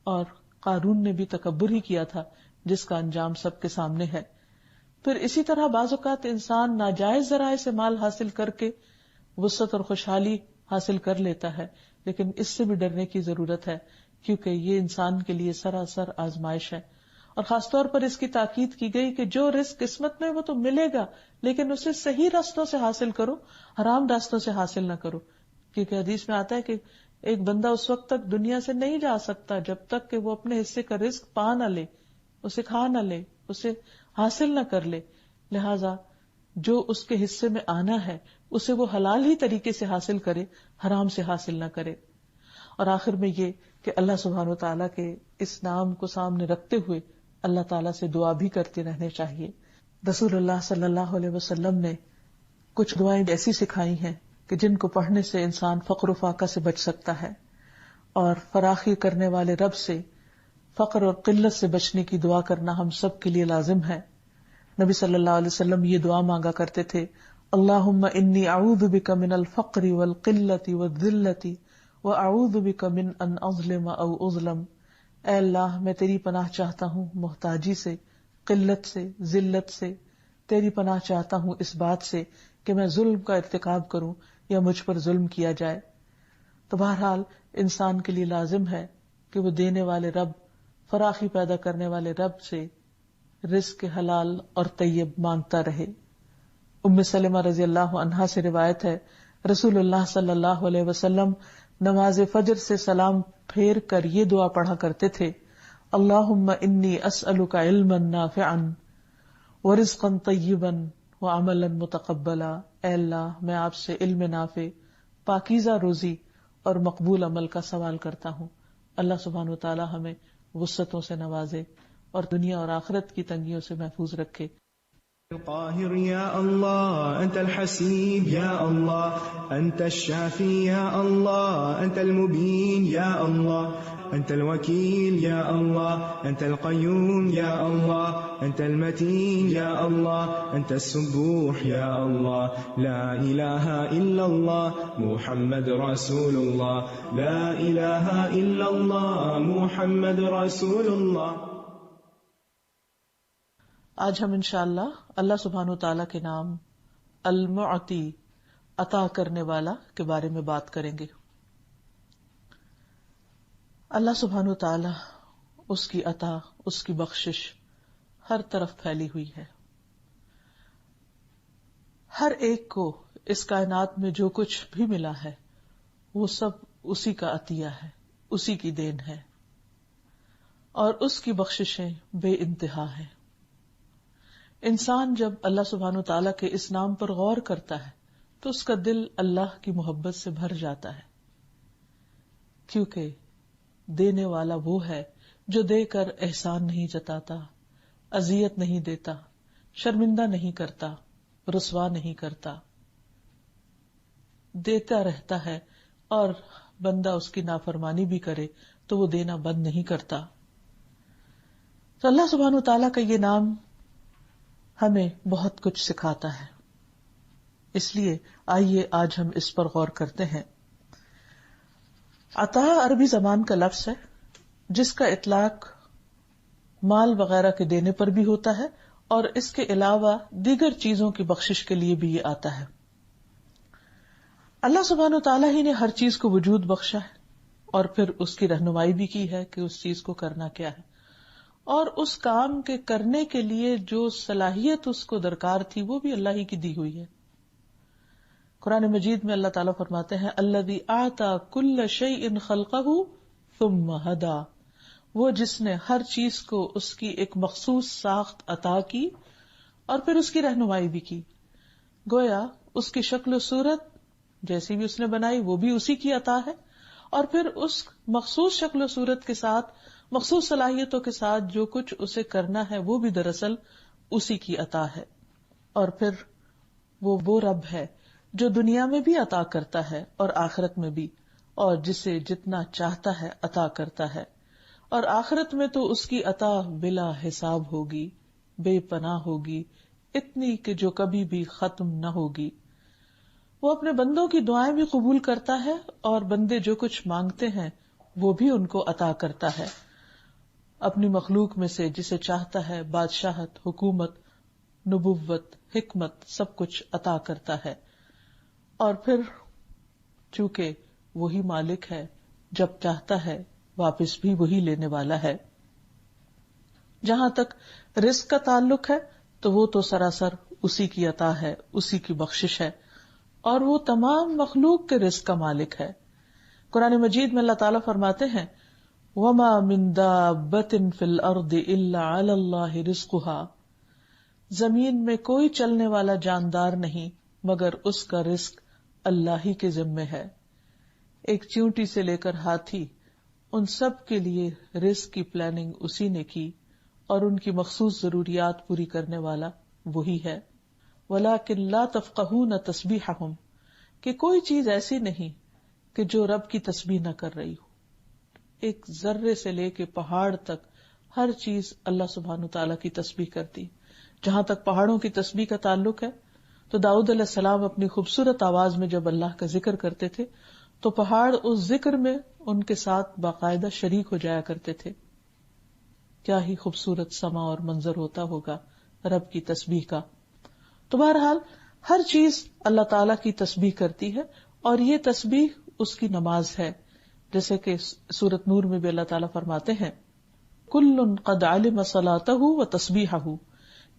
اور قارون نے بھی تکبر ہی کیا تھا جس کا انجام سب کے سامنے ہے۔ پھر اسی طرح بعض اوقات انسان ناجائز ذرائع سے مال حاصل کر کے وسعت اور خوشحالی حاصل کر لیتا ہے، لیکن اس سے بھی ڈرنے کی ضرورت ہے، کیونکہ یہ انسان کے لیے سراسر آزمائش ہے، اور خاص طور پر اس کی تاکید کی گئی کہ جو رزق قسمت میں وہ تو ملے گا، لیکن اسے صحیح راستوں سے حاصل کرو، حرام راستوں سے حاصل نہ کرو، کیونکہ حدیث میں آتا ہے کہ ایک بندہ اس وقت تک دنیا سے نہیں جا سکتا جب تک کہ وہ اپنے حصے کا رزق پا نہ لے، اسے کھا نہ لے، اسے حاصل نہ کر لے، لہذا جو اس کے حصے میں آنا ہے اسے وہ حلال ہی طریقے سے حاصل کرے، حرام سے حاصل نہ کرے۔ اور آخر میں یہ کہ اللہ سبحانہ وتعالیٰ کے اس نام کو سامنے رکھتے ہوئے اللہ تعالیٰ سے دعا بھی کرتے رہنے چاہیے۔ رسول اللہ صلی اللہ علیہ وسلم نے کچھ دعائیں ایسی سکھائی ہیں کہ جن کو پڑھنے سے انسان فقر و فاقہ سے بچ سکتا ہے، اور فراخی کرنے والے رب سے فقر اور قلت سے بچنے کی دعا کرنا ہم سب کے لیے لازم ہے۔ نبی صلی اللہ علیہ وسلم یہ دعا مانگا کرتے تھے اللہم انی اعوذ بک من الفقر والقلت والذلت واعوذ بک من ان اظلم او اظلم، اے اللہ میں تیری پناہ چاہتا ہوں محتاجی سے، قلت سے، ذلت سے، تیری پناہ چاہتا ہوں اس بات سے کہ میں ظلم کا ارتکاب کروں یا مجھ پر ظلم کیا جائے۔ تو بہرحال انسان کے لیے لازم ہے کہ وہ دینے والے رب، فراخی پیدا کرنے والے رب سے رزق حلال اور طیب مانگتا رہے۔ ام سلمہ رضی اللہ عنہا سے روایت ہے رسول اللہ صلی اللہ علیہ وسلم نماز فجر سے سلام پھیر کر یہ دعا پڑھا کرتے تھے اللہم انی اسألک علما نافعا ورزقا طیبا وعملا متقبلا، اے اللہ میں آپ سے علم نافع، پاکیزہ روزی اور مقبول عمل کا سوال کرتا ہوں۔ اللہ سبحانہ وتعالی ہمیں وسعتوں سے نوازے اور دنیا اور آخرت کی تنگیوں سے محفوظ رکھے۔ القاهر يا الله، أنت الحسيب يا الله، أنت الشافي يا الله، أنت المبين يا الله، أنت الوكيل يا الله، أنت القيوم يا الله، أنت المتين يا الله، أنت السبوح يا الله، لا إله إلا الله محمد رسول الله، لا إله إلا الله محمد رسول الله۔ آج ہم انشاءاللہ اللہ سبحانہ تعالیٰ کے نام المعطی، عطا کرنے والا کے بارے میں بات کریں گے۔ اللہ سبحانہ تعالیٰ، اس کی عطا، اس کی بخشش ہر طرف پھیلی ہوئی ہے۔ ہر ایک کو اس کائنات میں جو کچھ بھی ملا ہے وہ سب اسی کا عطیہ ہے، اسی کی دین ہے، اور اس کی بخششیں بے انتہا ہیں۔ انسان جب اللہ سبحانہ تعالیٰ کے اس نام پر غور کرتا ہے تو اس کا دل اللہ کی محبت سے بھر جاتا ہے، کیونکہ دینے والا وہ ہے جو دے کر احسان نہیں جتاتا، اذیت نہیں دیتا، شرمندہ نہیں کرتا، رسوا نہیں کرتا، دیتا رہتا ہے، اور بندہ اس کی نافرمانی بھی کرے تو وہ دینا بند نہیں کرتا۔ تو اللہ سبحانہ تعالیٰ کا یہ نام ہمیں بہت کچھ سکھاتا ہے، اس لیے آئیے آج ہم اس پر غور کرتے ہیں۔ عطا عربی زبان کا لفظ ہے جس کا اطلاق مال وغیرہ کے دینے پر بھی ہوتا ہے، اور اس کے علاوہ دیگر چیزوں کی بخشش کے لیے بھی یہ آتا ہے۔ اللہ سبحانہ وتعالیٰ ہی نے ہر چیز کو وجود بخشا ہے اور پھر اس کی رہنمائی بھی کی ہے کہ اس چیز کو کرنا کیا ہے، اور اس کام کے کرنے کے لیے جو صلاحیت اس کو درکار تھی وہ بھی اللہ ہی کی دی ہوئی ہے۔ قرآن مجید میں اللہ تعالیٰ فرماتے ہیں الذی اعطی کل شیء خلقہ ثم ہدی، وہ جس نے ہر چیز کو اس کی ایک مخصوص ساخت عطا کی اور پھر اس کی رہنمائی بھی کی۔ گویا اس کی شکل و صورت جیسی بھی اس نے بنائی وہ بھی اسی کی عطا ہے، اور پھر اس مخصوص شکل و صورت کے ساتھ، مخصوص صلاحیتوں کے ساتھ جو کچھ اسے کرنا ہے وہ بھی دراصل اسی کی عطا ہے۔ اور پھر وہ رب ہے جو دنیا میں بھی عطا کرتا ہے اور آخرت میں بھی، اور جسے جتنا چاہتا ہے عطا کرتا ہے، اور آخرت میں تو اس کی عطا بلا حساب ہوگی، بے پناہ ہوگی، اتنی کہ جو کبھی بھی ختم نہ ہوگی۔ وہ اپنے بندوں کی دعائیں بھی قبول کرتا ہے، اور بندے جو کچھ مانگتے ہیں وہ بھی ان کو عطا کرتا ہے۔ اپنی مخلوق میں سے جسے چاہتا ہے بادشاہت، حکومت، نبوت، حکمت سب کچھ عطا کرتا ہے، اور پھر چونکہ وہی مالک ہے، جب چاہتا ہے واپس بھی وہی لینے والا ہے۔ جہاں تک رزق کا تعلق ہے تو وہ تو سراسر اسی کی عطا ہے، اسی کی بخشش ہے، اور وہ تمام مخلوق کے رزق کا مالک ہے۔ قرآن مجید میں اللہ تعالیٰ فرماتے ہیں وَمَا مِن دَابَّةٍ فِي الْأَرْضِ إِلَّا عَلَى اللَّهِ رِزْقُهَا، زمین میں کوئی چلنے والا جاندار نہیں مگر اس کا رزق اللہ ہی کے ذمے ہے۔ ایک چیونٹی سے لے کر ہاتھی، ان سب کے لیے رزق کی پلاننگ اسی نے کی، اور ان کی مخصوص ضروریات پوری کرنے والا وہی ہے۔ وَلَكِن لَا تَفْقَهُونَ تَسْبِيحَهُمْ، کہ کوئی چیز ایسی نہیں کہ جو رب کی تسبیح نہ کر رہی ہو۔ ایک ذرے سے لے کے پہاڑ تک ہر چیز اللہ سبحانہ تعالیٰ کی تسبیح کرتی۔ جہاں تک پہاڑوں کی تسبیح کا تعلق ہے تو داؤد علیہ السلام اپنی خوبصورت آواز میں جب اللہ کا ذکر کرتے تھے تو پہاڑ اس ذکر میں ان کے ساتھ باقاعدہ شریک ہو جایا کرتے تھے۔ کیا ہی خوبصورت سما اور منظر ہوتا ہوگا رب کی تسبیح کا۔ تو بہرحال ہر چیز اللہ تعالیٰ کی تسبیح کرتی ہے، اور یہ تسبیح اس کی نماز ہے، جیسے کہ سورۃ نور میں بھی اللہ تعالیٰ فرماتے ہیں کل قد علم صلاتہ و تسبیحہ،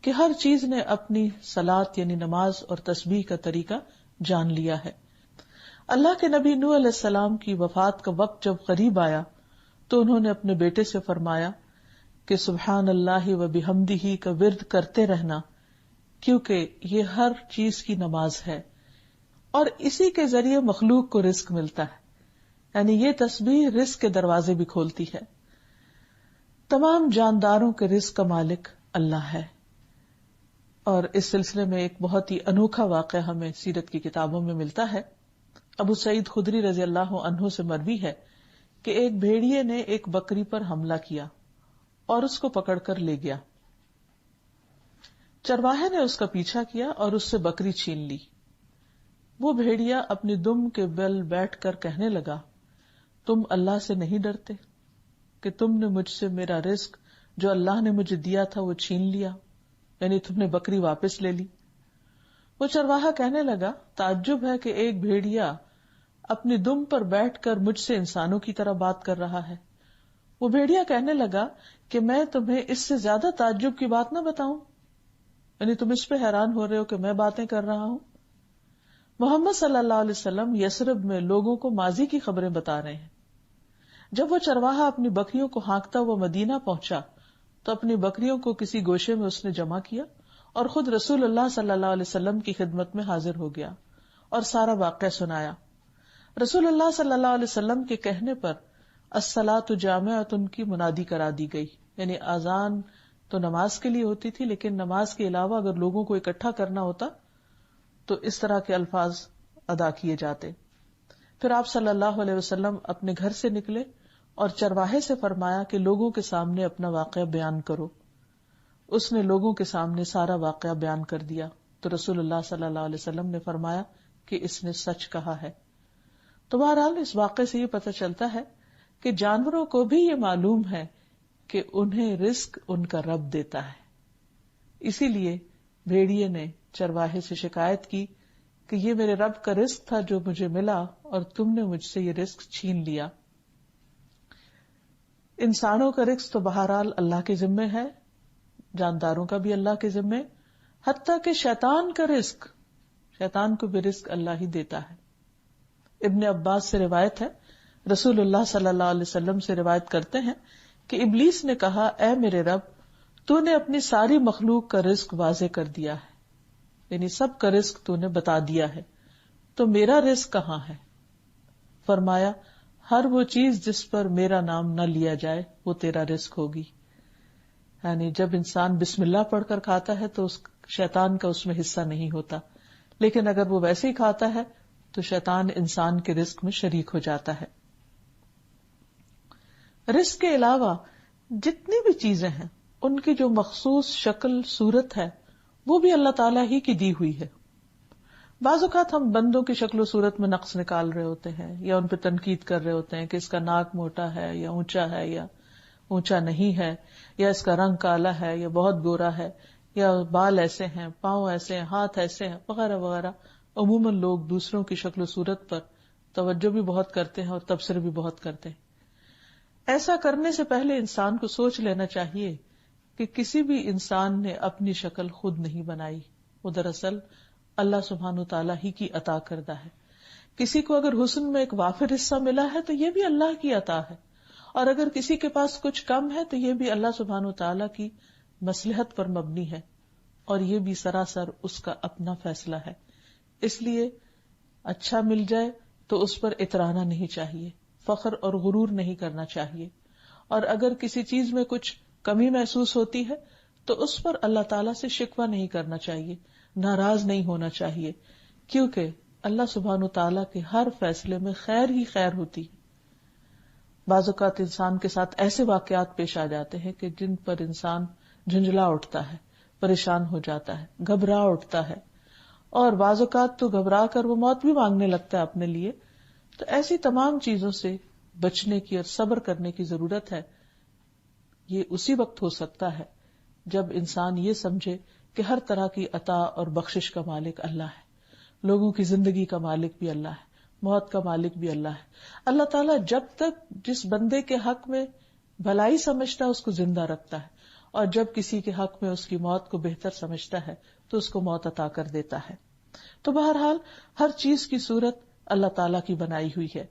کہ ہر چیز نے اپنی صلاۃ یعنی نماز اور تسبیح کا طریقہ جان لیا ہے۔ اللہ کے نبی نوح علیہ السلام کی وفات کا وقت جب قریب آیا تو انہوں نے اپنے بیٹے سے فرمایا کہ سبحان اللہ و بحمدہ کا ورد کرتے رہنا، کیونکہ یہ ہر چیز کی نماز ہے اور اسی کے ذریعے مخلوق کو رزق ملتا ہے. یعنی یہ تسبیح رزق کے دروازے بھی کھولتی ہے. تمام جانداروں کے رزق کا مالک اللہ ہے. اور اس سلسلے میں ایک بہت ہی انوکھا واقعہ ہمیں سیرت کی کتابوں میں ملتا ہے. ابو سعید خدری رضی اللہ عنہ سے مروی ہے کہ ایک بھیڑیے نے ایک بکری پر حملہ کیا اور اس کو پکڑ کر لے گیا. چرواہے نے اس کا پیچھا کیا اور اس سے بکری چھین لی. وہ بھیڑیا اپنی دم کے بل بیٹھ کر کہنے لگا، تم اللہ سے نہیں ڈرتے کہ تم نے مجھ سے میرا رزق جو اللہ نے مجھے دیا تھا وہ چھین لیا، یعنی تم نے بکری واپس لے لی. وہ چرواہا کہنے لگا، تعجب ہے کہ ایک بھیڑیا اپنی دم پر بیٹھ کر مجھ سے انسانوں کی طرح بات کر رہا ہے. وہ بھیڑیا کہنے لگا کہ میں تمہیں اس سے زیادہ تعجب کی بات نہ بتاؤں، یعنی تم اس پہ حیران ہو رہے ہو کہ میں باتیں کر رہا ہوں. محمد صلی اللہ علیہ وسلم یثرب میں لوگوں کو ماضی کی خبریں بتا رہے ہیں. جب وہ چرواہا اپنی بکریوں کو ہانکتا وہ مدینہ پہنچا تو اپنی بکریوں کو کسی گوشے میں اس نے جمع کیا اور خود رسول اللہ صلی اللہ علیہ وسلم کی خدمت میں حاضر ہو گیا اور سارا واقعہ سنایا. رسول اللہ صلی اللہ علیہ وسلم کے کہنے پر الصلاۃ جامعۃ کی منادی کرا دی گئی. یعنی اذان تو نماز کے لیے ہوتی تھی، لیکن نماز کے علاوہ اگر لوگوں کو اکٹھا کرنا ہوتا تو اس طرح کے الفاظ ادا کیے جاتے. پھر آپ صلی اللہ علیہ وسلم اپنے گھر سے نکلے اور چرواہے سے فرمایا کہ لوگوں کے سامنے اپنا واقعہ بیان کرو. اس نے لوگوں کے سامنے سارا واقعہ بیان کر دیا تو رسول اللہ صلی اللہ علیہ وسلم نے فرمایا کہ اس نے سچ کہا ہے. تو بہرحال اس واقعے سے یہ پتہ چلتا ہے کہ جانوروں کو بھی یہ معلوم ہے کہ انہیں رزق ان کا رب دیتا ہے. اسی لیے بھیڑیے نے چرواہے سے شکایت کی کہ یہ میرے رب کا رزق تھا جو مجھے ملا اور تم نے مجھ سے یہ رزق چھین لیا. انسانوں کا رزق تو بہرحال اللہ کے ذمے ہے، جانداروں کا بھی اللہ کے ذمے، حتیٰ کہ شیطان کا رزق، شیطان کو بھی رزق اللہ ہی دیتا ہے. ابن عباس سے روایت ہے، رسول اللہ صلی اللہ علیہ وسلم سے روایت کرتے ہیں کہ ابلیس نے کہا، اے میرے رب، تو نے اپنی ساری مخلوق کا رزق واضح کر دیا ہے، یعنی سب کا رزق تو نے بتا دیا ہے، تو میرا رزق کہاں ہے؟ فرمایا، ہر وہ چیز جس پر میرا نام نہ لیا جائے وہ تیرا رزق ہوگی. یعنی جب انسان بسم اللہ پڑھ کر کھاتا ہے تو شیطان کا اس میں حصہ نہیں ہوتا، لیکن اگر وہ ویسے ہی کھاتا ہے تو شیطان انسان کے رزق میں شریک ہو جاتا ہے. رزق کے علاوہ جتنی بھی چیزیں ہیں ان کی جو مخصوص شکل صورت ہے وہ بھی اللہ تعالیٰ ہی کی دی ہوئی ہے. بعض اوقات ہم بندوں کی شکل و صورت میں نقص نکال رہے ہوتے ہیں یا ان پہ تنقید کر رہے ہوتے ہیں کہ اس کا ناک موٹا ہے یا اونچا نہیں ہے، یا اس کا رنگ کالا ہے یا بہت گورا ہے، یا بال ایسے ہیں، پاؤں ایسے ہیں، ہاتھ ایسے ہیں، وغیرہ وغیرہ. عموماً لوگ دوسروں کی شکل و صورت پر توجہ بھی بہت کرتے ہیں اور تبصرے بھی بہت کرتے ہیں. ایسا کرنے سے پہلے انسان کو سوچ لینا چاہیے کہ کسی بھی انسان نے اپنی شکل خود نہیں بنائی، وہ دراصل اللہ سبحانہ و تعالیٰ ہی کی عطا کردہ ہے. کسی کو اگر حسن میں ایک وافر حصہ ملا ہے تو یہ بھی اللہ کی عطا ہے، اور اگر کسی کے پاس کچھ کم ہے تو یہ بھی اللہ سبحانہ و تعالیٰ کی مصلحت پر مبنی ہے، اور یہ بھی سراسر اس کا اپنا فیصلہ ہے. اس لیے اچھا مل جائے تو اس پر اترانا نہیں چاہیے، فخر اور غرور نہیں کرنا چاہیے، اور اگر کسی چیز میں کچھ کمی محسوس ہوتی ہے تو اس پر اللہ تعالیٰ سے شکوہ نہیں کرنا چاہیے، ناراض نہیں ہونا چاہیے، کیونکہ اللہ سبحانہ تعالیٰ کے ہر فیصلے میں خیر ہی خیر ہوتی ہے. بعض اوقات انسان کے ساتھ ایسے واقعات پیش آ جاتے ہیں کہ جن پر انسان جھنجھلا اٹھتا ہے، پریشان ہو جاتا ہے، گھبرا اٹھتا ہے، اور بعض اوقات تو گھبرا کر وہ موت بھی مانگنے لگتا ہے اپنے لیے. تو ایسی تمام چیزوں سے بچنے کی اور صبر کرنے کی ضرورت ہے. یہ اسی وقت ہو سکتا ہے جب انسان یہ سمجھے کہ ہر طرح کی عطا اور بخشش کا مالک اللہ ہے، لوگوں کی زندگی کا مالک بھی اللہ ہے، موت کا مالک بھی اللہ ہے. اللہ تعالیٰ جب تک جس بندے کے حق میں بھلائی سمجھتا ہے اس کو زندہ رکھتا ہے، اور جب کسی کے حق میں اس کی موت کو بہتر سمجھتا ہے تو اس کو موت عطا کر دیتا ہے. تو بہرحال ہر چیز کی صورت اللہ تعالیٰ کی بنائی ہوئی ہے.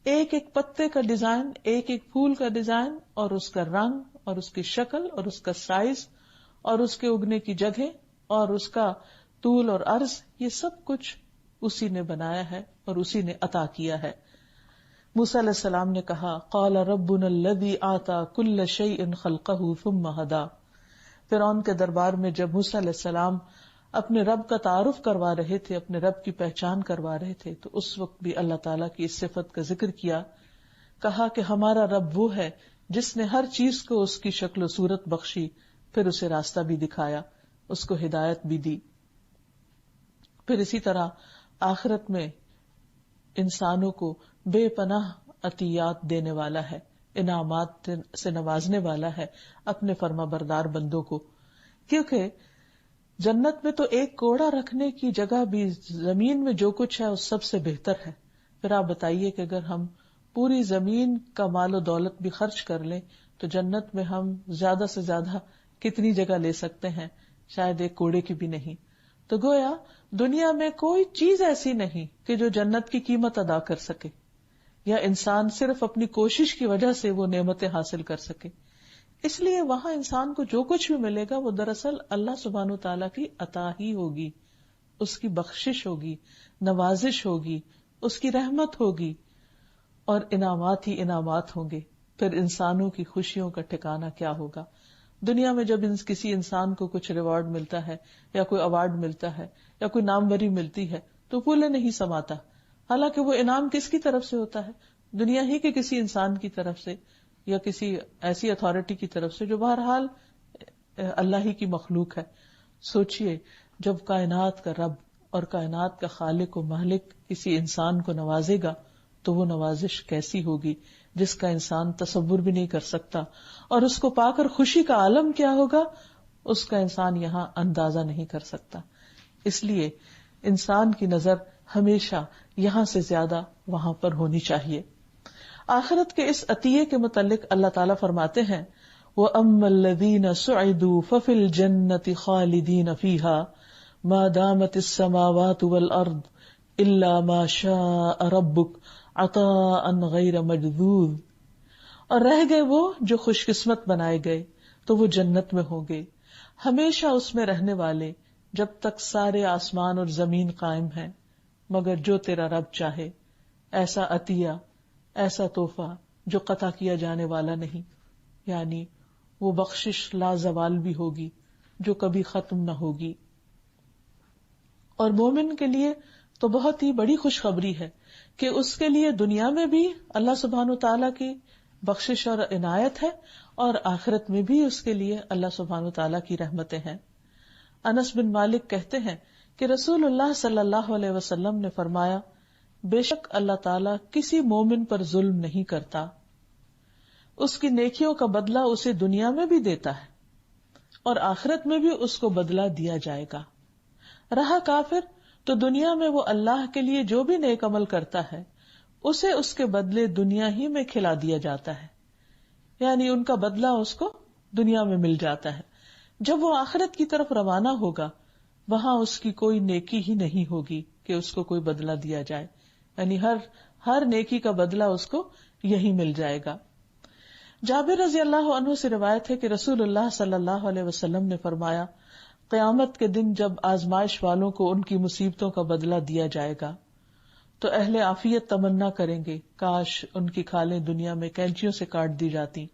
ایک ایک پتے کا ڈیزائن، ایک ایک پھول کا ڈیزائن، اور اس کا رنگ اور اس کی شکل اور اس کا سائز اور اس کے اگنے کی جگہ اور اس کا طول اور عرض، یہ سب کچھ اسی نے بنایا ہے اور اسی نے عطا کیا ہے۔ موسیٰ علیہ السلام نے کہا قال ربنا الذی آتی کل شیء خلقہ ثم ہدی۔ فرعون کے دربار میں جب موسیٰ علیہ السلام اپنے رب کا تعارف کروا رہے تھے، اپنے رب کی پہچان کروا رہے تھے، تو اس وقت بھی اللہ تعالیٰ کی اس صفت کا ذکر کیا، کہا کہ ہمارا رب وہ ہے جس نے ہر چیز کو اس کی شکل و صورت بخشی، پھر اسے راستہ بھی دکھایا، اس کو ہدایت بھی دی۔ پھر اسی طرح آخرت میں انسانوں کو بے پناہ عطیات دینے والا ہے، انعامات سے نوازنے والا ہے اپنے فرما بردار بندوں کو، کیونکہ جنت میں تو ایک کوڑا رکھنے کی جگہ بھی زمین میں جو کچھ ہے اس سب سے بہتر ہے۔ پھر آپ بتائیے کہ اگر ہم پوری زمین کا مال و دولت بھی خرچ کر لیں تو جنت میں ہم زیادہ سے زیادہ کتنی جگہ لے سکتے ہیں؟ شاید ایک کوڑے کی بھی نہیں۔ تو گویا دنیا میں کوئی چیز ایسی نہیں کہ جو جنت کی قیمت ادا کر سکے، یا انسان صرف اپنی کوشش کی وجہ سے وہ نعمتیں حاصل کر سکے۔ اس لیے وہاں انسان کو جو کچھ بھی ملے گا وہ دراصل اللہ سبحانہ وتعالیٰ کی عطا ہی ہوگی، اس کی بخشش ہوگی، نوازش ہوگی، اس کی رحمت ہوگی، اور انعامات ہی انعامات ہوں گے۔ پھر انسانوں کی خوشیوں کا ٹھکانہ کیا ہوگا؟ دنیا میں جب کسی انسان کو کچھ ریوارڈ ملتا ہے یا کوئی ایوارڈ ملتا ہے یا کوئی ناموری ملتی ہے تو پھولے نہیں سماتا، حالانکہ وہ انعام کس کی طرف سے ہوتا ہے؟ دنیا ہی کے کسی انسان کی طرف سے یا کسی ایسی اتھارٹی کی طرف سے جو بہرحال اللہ ہی کی مخلوق ہے۔ سوچئے جب کائنات کا رب اور کائنات کا خالق و مالک کسی انسان کو نوازے گا تو وہ نوازش کیسی ہوگی جس کا انسان تصور بھی نہیں کر سکتا، اور اس کو پا کر خوشی کا عالم کیا ہوگا اس کا انسان یہاں اندازہ نہیں کر سکتا۔ اس لیے انسان کی نظر ہمیشہ یہاں سے زیادہ وہاں پر ہونی چاہیے۔ آخرت کے اس عطیے کے متعلق اللہ تعالیٰ فرماتے ہیں وَأَمَّا الَّذِينَ سُعِدُوا فَفِي الْجَنَّةِ خَالِدِينَ فِيهَا مَا دَامَتِ السَّمَاوَاتُ وَالْأَرْضُ إِلَّا مَا شَاءَ رَبُّكَ عَطَاءً غَيْرَ مَجْذُوذٍ۔ اور رہ گئے وہ جو خوش قسمت بنائے گئے تو وہ جنت میں ہوں گے، ہمیشہ اس میں رہنے والے جب تک سارے آسمان اور زمین قائم ہیں، مگر جو تیرا رب چاہے، ایسا عطیہ، ایسا تحفہ جو قطع کیا جانے والا نہیں، یعنی وہ بخشش لازوال بھی ہوگی جو کبھی ختم نہ ہوگی۔ اور مومن کے لیے تو بہت ہی بڑی خوشخبری ہے کہ اس کے لیے دنیا میں بھی اللہ سبحانہ تعالیٰ کی بخشش اور عنایت ہے، اور آخرت میں بھی اس کے لیے اللہ سبحانہ تعالیٰ کی رحمتیں ہیں۔ انس بن مالک کہتے ہیں کہ رسول اللہ صلی اللہ علیہ وسلم نے فرمایا بے شک اللہ تعالیٰ کسی مومن پر ظلم نہیں کرتا، اس کی نیکیوں کا بدلہ اسے دنیا میں بھی دیتا ہے اور آخرت میں بھی اس کو بدلہ دیا جائے گا۔ رہا کافر تو دنیا میں وہ اللہ کے لیے جو بھی نیک عمل کرتا ہے اسے اس کے بدلے دنیا ہی میں کھلا دیا جاتا ہے، یعنی ان کا بدلہ اس کو دنیا میں مل جاتا ہے۔ جب وہ آخرت کی طرف روانہ ہوگا وہاں اس کی کوئی نیکی ہی نہیں ہوگی کہ اس کو کوئی بدلہ دیا جائے، یعنی ہر نیکی کا بدلہ اس کو یہی مل جائے گا۔ جابر رضی اللہ عنہ سے روایت ہے کہ رسول اللہ صلی اللہ علیہ وسلم نے فرمایا قیامت کے دن جب آزمائش والوں کو ان کی مصیبتوں کا بدلہ دیا جائے گا تو اہل عافیت تمنا کریں گے کاش ان کی کھالیں دنیا میں کینچیوں سے کاٹ دی جاتی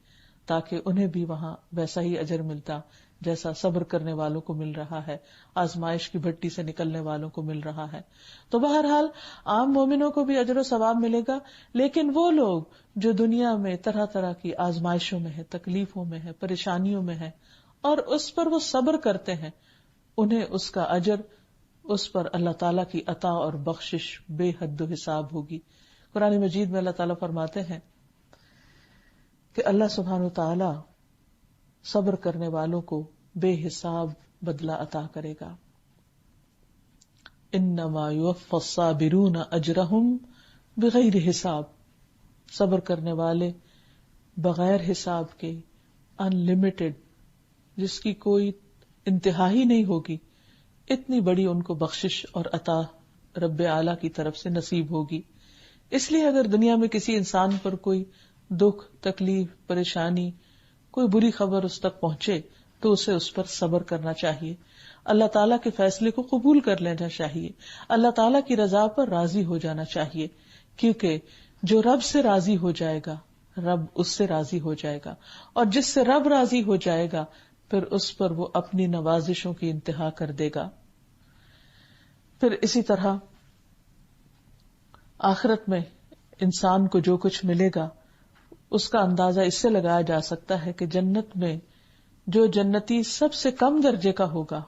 تاکہ انہیں بھی وہاں ویسا ہی اجر ملتا جیسا صبر کرنے والوں کو مل رہا ہے، آزمائش کی بھٹی سے نکلنے والوں کو مل رہا ہے۔ تو بہرحال عام مومنوں کو بھی اجر و ثواب ملے گا، لیکن وہ لوگ جو دنیا میں طرح طرح کی آزمائشوں میں ہے، تکلیفوں میں ہے، پریشانیوں میں ہے اور اس پر وہ صبر کرتے ہیں، انہیں اس کا اجر اس پر اللہ تعالیٰ کی عطا اور بخشش بے حد و حساب ہوگی۔ قرآن مجید میں اللہ تعالیٰ فرماتے ہیں کہ اللہ سبحانہ و تعالیٰ صبر کرنے والوں کو بے حساب بدلہ عطا کرے گا۔ انما یوفی الصابرون اجرہم بغیر حساب، صبر کرنے والے بغیر حساب کے، ان لمیٹڈ، جس کی کوئی انتہا ہی نہیں ہوگی، اتنی بڑی ان کو بخشش اور عطا رب اعلیٰ کی طرف سے نصیب ہوگی۔ اس لیے اگر دنیا میں کسی انسان پر کوئی دکھ، تکلیف، پریشانی، کوئی بری خبر اس تک پہنچے تو اسے اس پر صبر کرنا چاہیے۔ اللہ تعالیٰ کے فیصلے کو قبول کر لینا چاہیے، اللہ تعالیٰ کی رضا پر راضی ہو جانا چاہیے، کیونکہ جو رب سے راضی ہو جائے گا رب اس سے راضی ہو جائے گا، اور جس سے رب راضی ہو جائے گا پھر اس پر وہ اپنی نوازشوں کی انتہا کر دے گا۔ پھر اسی طرح آخرت میں انسان کو جو کچھ ملے گا اس کا اندازہ اس سے لگایا جا سکتا ہے کہ جنت میں جو جنتی سب سے کم درجے کا ہوگا،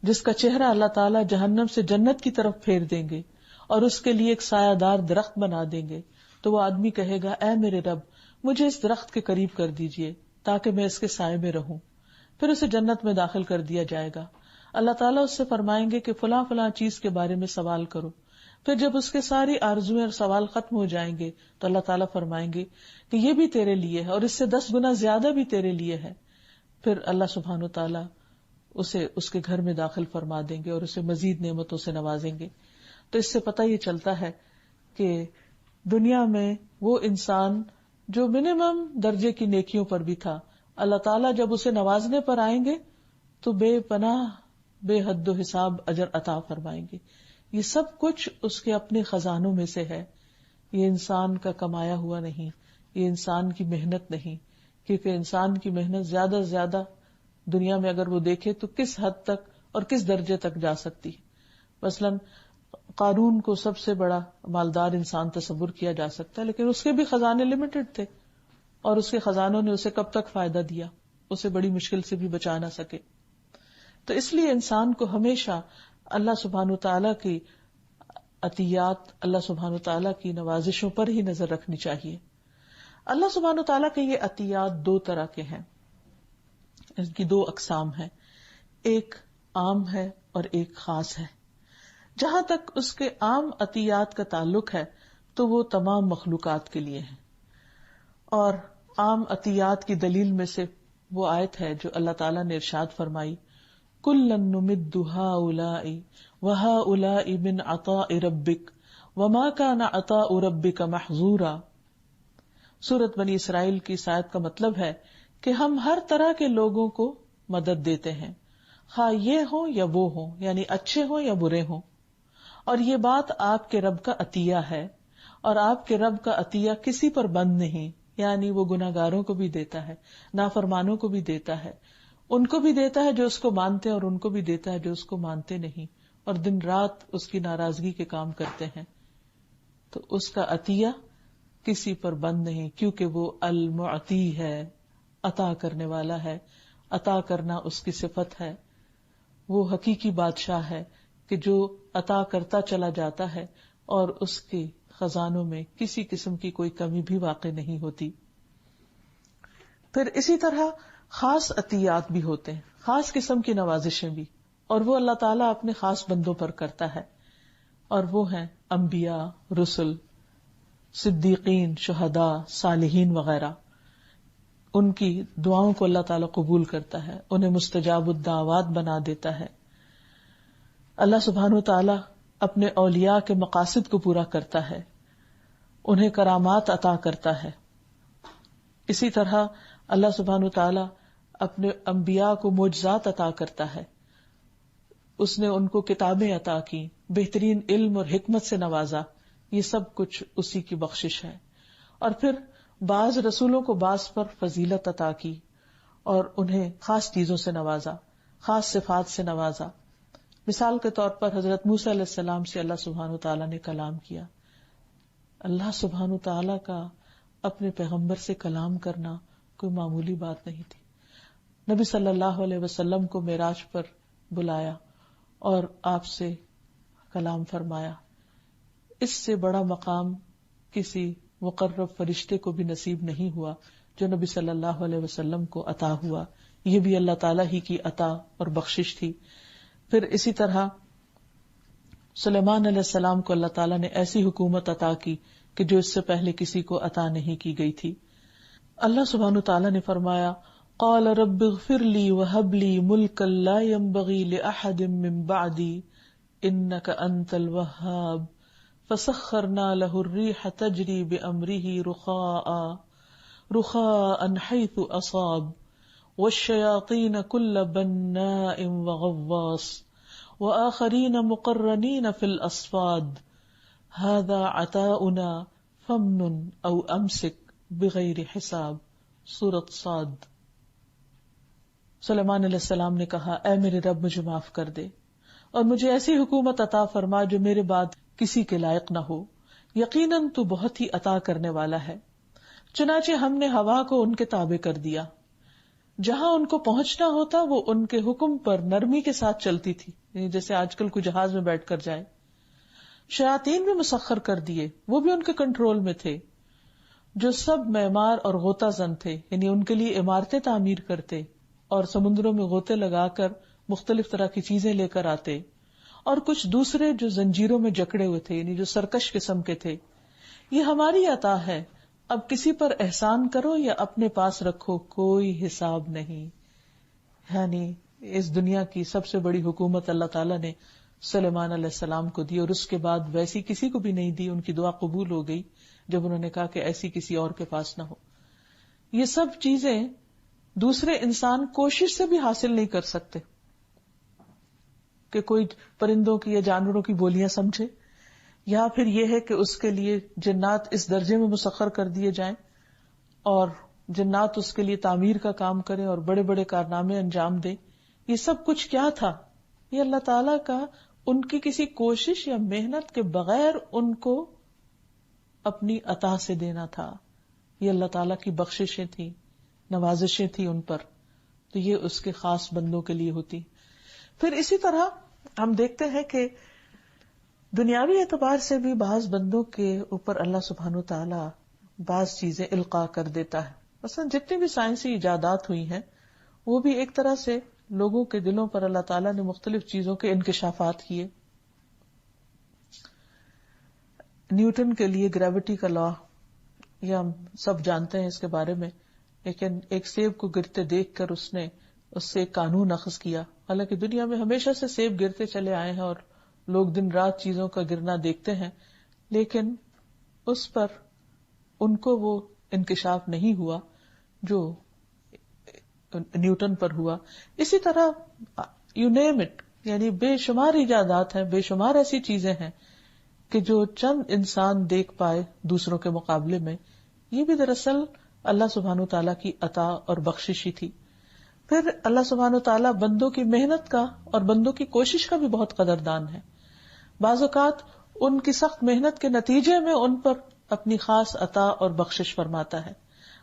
جس کا چہرہ اللہ تعالیٰ جہنم سے جنت کی طرف پھیر دیں گے اور اس کے لیے ایک سایہ دار درخت بنا دیں گے، تو وہ آدمی کہے گا اے میرے رب مجھے اس درخت کے قریب کر دیجئے تاکہ میں اس کے سائے میں رہوں۔ پھر اسے جنت میں داخل کر دیا جائے گا۔ اللہ تعالیٰ اس سے فرمائیں گے کہ فلاں فلاں چیز کے بارے میں سوال کرو۔ پھر جب اس کے ساری آرزویں اور سوال ختم ہو جائیں گے تو اللہ تعالیٰ فرمائیں گے کہ یہ بھی تیرے لیے ہے اور اس سے 10 گنا زیادہ بھی تیرے لیے ہے۔ پھر اللہ سبحانہ وتعالیٰ اسے اس کے گھر میں داخل فرما دیں گے اور اسے مزید نعمتوں سے نوازیں گے۔ تو اس سے پتہ یہ چلتا ہے کہ دنیا میں وہ انسان جو منیمم درجے کی نیکیوں پر بھی تھا، اللہ تعالیٰ جب اسے نوازنے پر آئیں گے تو بے پناہ بے حد و حساب اجر عطا فرمائیں گے۔ یہ سب کچھ اس کے اپنے خزانوں میں سے ہے، یہ انسان کا کمایا ہوا نہیں، یہ انسان کی محنت نہیں، کیونکہ انسان کی محنت زیادہ سے زیادہ دنیا میں اگر وہ دیکھے تو کس حد تک اور کس درجے تک جا سکتی ہے۔ مثلاً قارون کو سب سے بڑا مالدار انسان تصور کیا جا سکتا ہے، لیکن اس کے بھی خزانے لمیٹڈ تھے اور اس کے خزانوں نے اسے کب تک فائدہ دیا، اسے بڑی مشکل سے بھی بچا نہ سکے۔ تو اس لیے انسان کو ہمیشہ اللہ سبحانہ تعالیٰ کی عطیات، اللہ سبحانہ تعالیٰ کی نوازشوں پر ہی نظر رکھنی چاہیے۔ اللہ سبحانہ تعالیٰ کے یہ عطیات 2 طرح کے ہیں، ان کی 2 اقسام ہیں، ایک عام ہے اور ایک خاص ہے۔ جہاں تک اس کے عام عطیات کا تعلق ہے تو وہ تمام مخلوقات کے لیے ہیں، اور عام عطیات کی دلیل میں سے وہ آیت ہے جو اللہ تعالیٰ نے ارشاد فرمائی کُلًّا نُمِدُّ هَٰؤُلَاءِ وَهَٰؤُلَاءِ مِنْ عَطَاءِ رَبِّكَ وَمَا كَانَ عَطَاءُ رَبِّكَ مَحْظُورًا۔ سورۃ بنی اسرائیل کی اس آیت کا مطلب ہے کہ ہم ہر طرح کے لوگوں کو مدد دیتے ہیں، خواہ یہ ہوں یا وہ ہوں، یعنی اچھے ہوں یا برے ہوں، اور یہ بات آپ کے رب کا عطیہ ہے، اور آپ کے رب کا عطیہ کسی پر بند نہیں، یعنی وہ گناہگاروں کو بھی دیتا ہے، نافرمانوں کو بھی دیتا ہے، ان کو بھی دیتا ہے جو اس کو مانتے ہیں اور ان کو بھی دیتا ہے جو اس کو مانتے نہیں اور دن رات اس کی ناراضگی کے کام کرتے ہیں۔ تو اس کا عطیہ کسی پر بند نہیں، کیونکہ وہ المعطی ہے، عطا کرنے والا ہے، عطا کرنا اس کی صفت ہے، وہ حقیقی بادشاہ ہے کہ جو عطا کرتا چلا جاتا ہے اور اس کے خزانوں میں کسی قسم کی کوئی کمی بھی واقع نہیں ہوتی۔ پھر اسی طرح خاص عطیات بھی ہوتے ہیں، خاص قسم کی نوازشیں بھی، اور وہ اللہ تعالیٰ اپنے خاص بندوں پر کرتا ہے، اور وہ ہیں انبیاء، رسل، صدیقین، شہداء، صالحین وغیرہ۔ ان کی دعاؤں کو اللہ تعالیٰ قبول کرتا ہے، انہیں مستجاب الدعوات بنا دیتا ہے۔ اللہ سبحانہ وتعالیٰ اپنے اولیاء کے مقاصد کو پورا کرتا ہے، انہیں کرامات عطا کرتا ہے۔ اسی طرح اللہ سبحانہ وتعالیٰ اپنے انبیاء کو معجزات عطا کرتا ہے، اس نے ان کو کتابیں عطا کی، بہترین علم اور حکمت سے نوازا، یہ سب کچھ اسی کی بخشش ہے۔ اور پھر بعض رسولوں کو بعض پر فضیلت عطا کی اور انہیں خاص چیزوں سے نوازا، خاص صفات سے نوازا۔ مثال کے طور پر حضرت موسیٰ علیہ السلام سے اللہ سبحانہ تعالیٰ نے کلام کیا۔ اللہ سبحانہ تعالیٰ کا اپنے پیغمبر سے کلام کرنا کوئی معمولی بات نہیں تھی۔ نبی صلی اللہ علیہ وسلم کو معراج پر بلایا اور آپ سے کلام فرمایا۔ اس سے بڑا مقام کسی مقرب فرشتے کو بھی نصیب نہیں ہوا جو نبی صلی اللہ علیہ وسلم کو عطا ہوا، یہ بھی اللہ تعالیٰ ہی کی عطا اور بخشش تھی۔ پھر اسی طرح سلیمان علیہ السلام کو اللہ تعالیٰ نے ایسی حکومت عطا کی کہ جو اس سے پہلے کسی کو عطا نہیں کی گئی تھی۔ اللہ سبحانہ تعالیٰ نے فرمایا قال رب اغفر لی وہب لی ملکا لا ينبغی لأحد من بعدی انک انت الوہاب فسخرنا له الریح تجری بامرہ رخاء حیث اصاب والشياطين كل بناء وغواص وآخرين مقرنين في الأصفاد هذا عطاؤنا فمن أو أمسك بغیر حساب. سورۃ صاد. سلیمان علیہ السلام نے کہا اے میرے رب مجھے معاف کر دے اور مجھے ایسی حکومت عطا فرما جو میرے بعد کسی کے لائق نہ ہو. یقیناً تو بہت ہی عطا کرنے والا ہے. چنانچہ ہم نے ہوا کو ان کے تابع کر دیا. جہاں ان کو پہنچنا ہوتا وہ ان کے حکم پر نرمی کے ساتھ چلتی تھی، یعنی جیسے آج کل کوئی جہاز میں بیٹھ کر جائے. شیاطین بھی مسخر کر دیے، وہ بھی ان کے کنٹرول میں تھے، جو سب معمار اور غوطہ زن تھے، یعنی ان کے لیے عمارتیں تعمیر کرتے اور سمندروں میں غوطے لگا کر مختلف طرح کی چیزیں لے کر آتے، اور کچھ دوسرے جو زنجیروں میں جکڑے ہوئے تھے، یعنی جو سرکش قسم کے تھے. یہ ہماری عطا ہے، اب کسی پر احسان کرو یا اپنے پاس رکھو، کوئی حساب نہیں. یعنی اس دنیا کی سب سے بڑی حکومت اللہ تعالیٰ نے سلیمان علیہ السلام کو دی، اور اس کے بعد ویسی کسی کو بھی نہیں دی. ان کی دعا قبول ہو گئی جب انہوں نے کہا کہ ایسی کسی اور کے پاس نہ ہو. یہ سب چیزیں دوسرے انسان کوشش سے بھی حاصل نہیں کر سکتے کہ کوئی پرندوں کی یا جانوروں کی بولیاں سمجھے، یا پھر یہ ہے کہ اس کے لیے جنات اس درجے میں مسخر کر دیے جائیں اور جنات اس کے لیے تعمیر کا کام کریں اور بڑے بڑے کارنامے انجام دیں. یہ سب کچھ کیا تھا؟ یہ اللہ تعالیٰ کا ان کی کسی کوشش یا محنت کے بغیر ان کو اپنی عطا سے دینا تھا. یہ اللہ تعالیٰ کی بخششیں تھیں، نوازشیں تھیں ان پر، تو یہ اس کے خاص بندوں کے لیے ہوتی. پھر اسی طرح ہم دیکھتے ہیں کہ دنیاوی اعتبار سے بھی بعض بندوں کے اوپر اللہ سبحانہ و تعالیٰ بعض چیزیں القاء کر دیتا ہے. مثلا جتنی بھی سائنسی ایجادات ہوئی ہیں وہ بھی ایک طرح سے لوگوں کے دلوں پر اللہ تعالیٰ نے مختلف چیزوں کے انکشافات کیے. نیوٹن کے لیے گریوٹی کا لا، یہ ہم سب جانتے ہیں اس کے بارے میں، لیکن ایک سیب کو گرتے دیکھ کر اس نے اس سے ایک قانون اخذ کیا. حالانکہ دنیا میں ہمیشہ سے سیب گرتے چلے آئے ہیں اور لوگ دن رات چیزوں کا گرنا دیکھتے ہیں، لیکن اس پر ان کو وہ انکشاف نہیں ہوا جو نیوٹن پر ہوا. اسی طرح یو نیم اٹ، یعنی بے شمار ایجادات ہیں، بے شمار ایسی چیزیں ہیں کہ جو چند انسان دیکھ پائے دوسروں کے مقابلے میں. یہ بھی دراصل اللہ سبحانہ تعالیٰ کی عطا اور بخشش ہی تھی. پھر اللہ سبحانہ تعالیٰ بندوں کی محنت کا اور بندوں کی کوشش کا بھی بہت قدردان ہے. بعض اوقات ان کی سخت محنت کے نتیجے میں ان پر اپنی خاص عطا اور بخشش فرماتا ہے.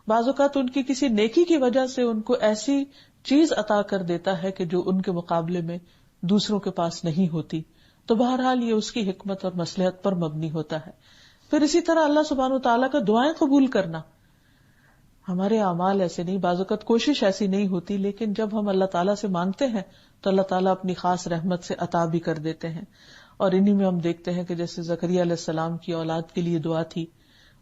بعض اوقات ان کی کسی نیکی کی وجہ سے ان کو ایسی چیز عطا کر دیتا ہے کہ جو ان کے مقابلے میں دوسروں کے پاس نہیں ہوتی. تو بہرحال یہ اس کی حکمت اور مصلحت پر مبنی ہوتا ہے. پھر اسی طرح اللہ سبحانہ تعالیٰ کا دعائیں قبول کرنا. ہمارے اعمال ایسے نہیں، بعض اوقات کوشش ایسی نہیں ہوتی، لیکن جب ہم اللہ تعالیٰ سے مانگتے ہیں تو اللہ تعالیٰ اپنی خاص رحمت سے عطا بھی کر دیتے ہیں. اور انہی میں ہم دیکھتے ہیں کہ جیسے زکریا علیہ السلام کی اولاد کے لیے دعا تھی،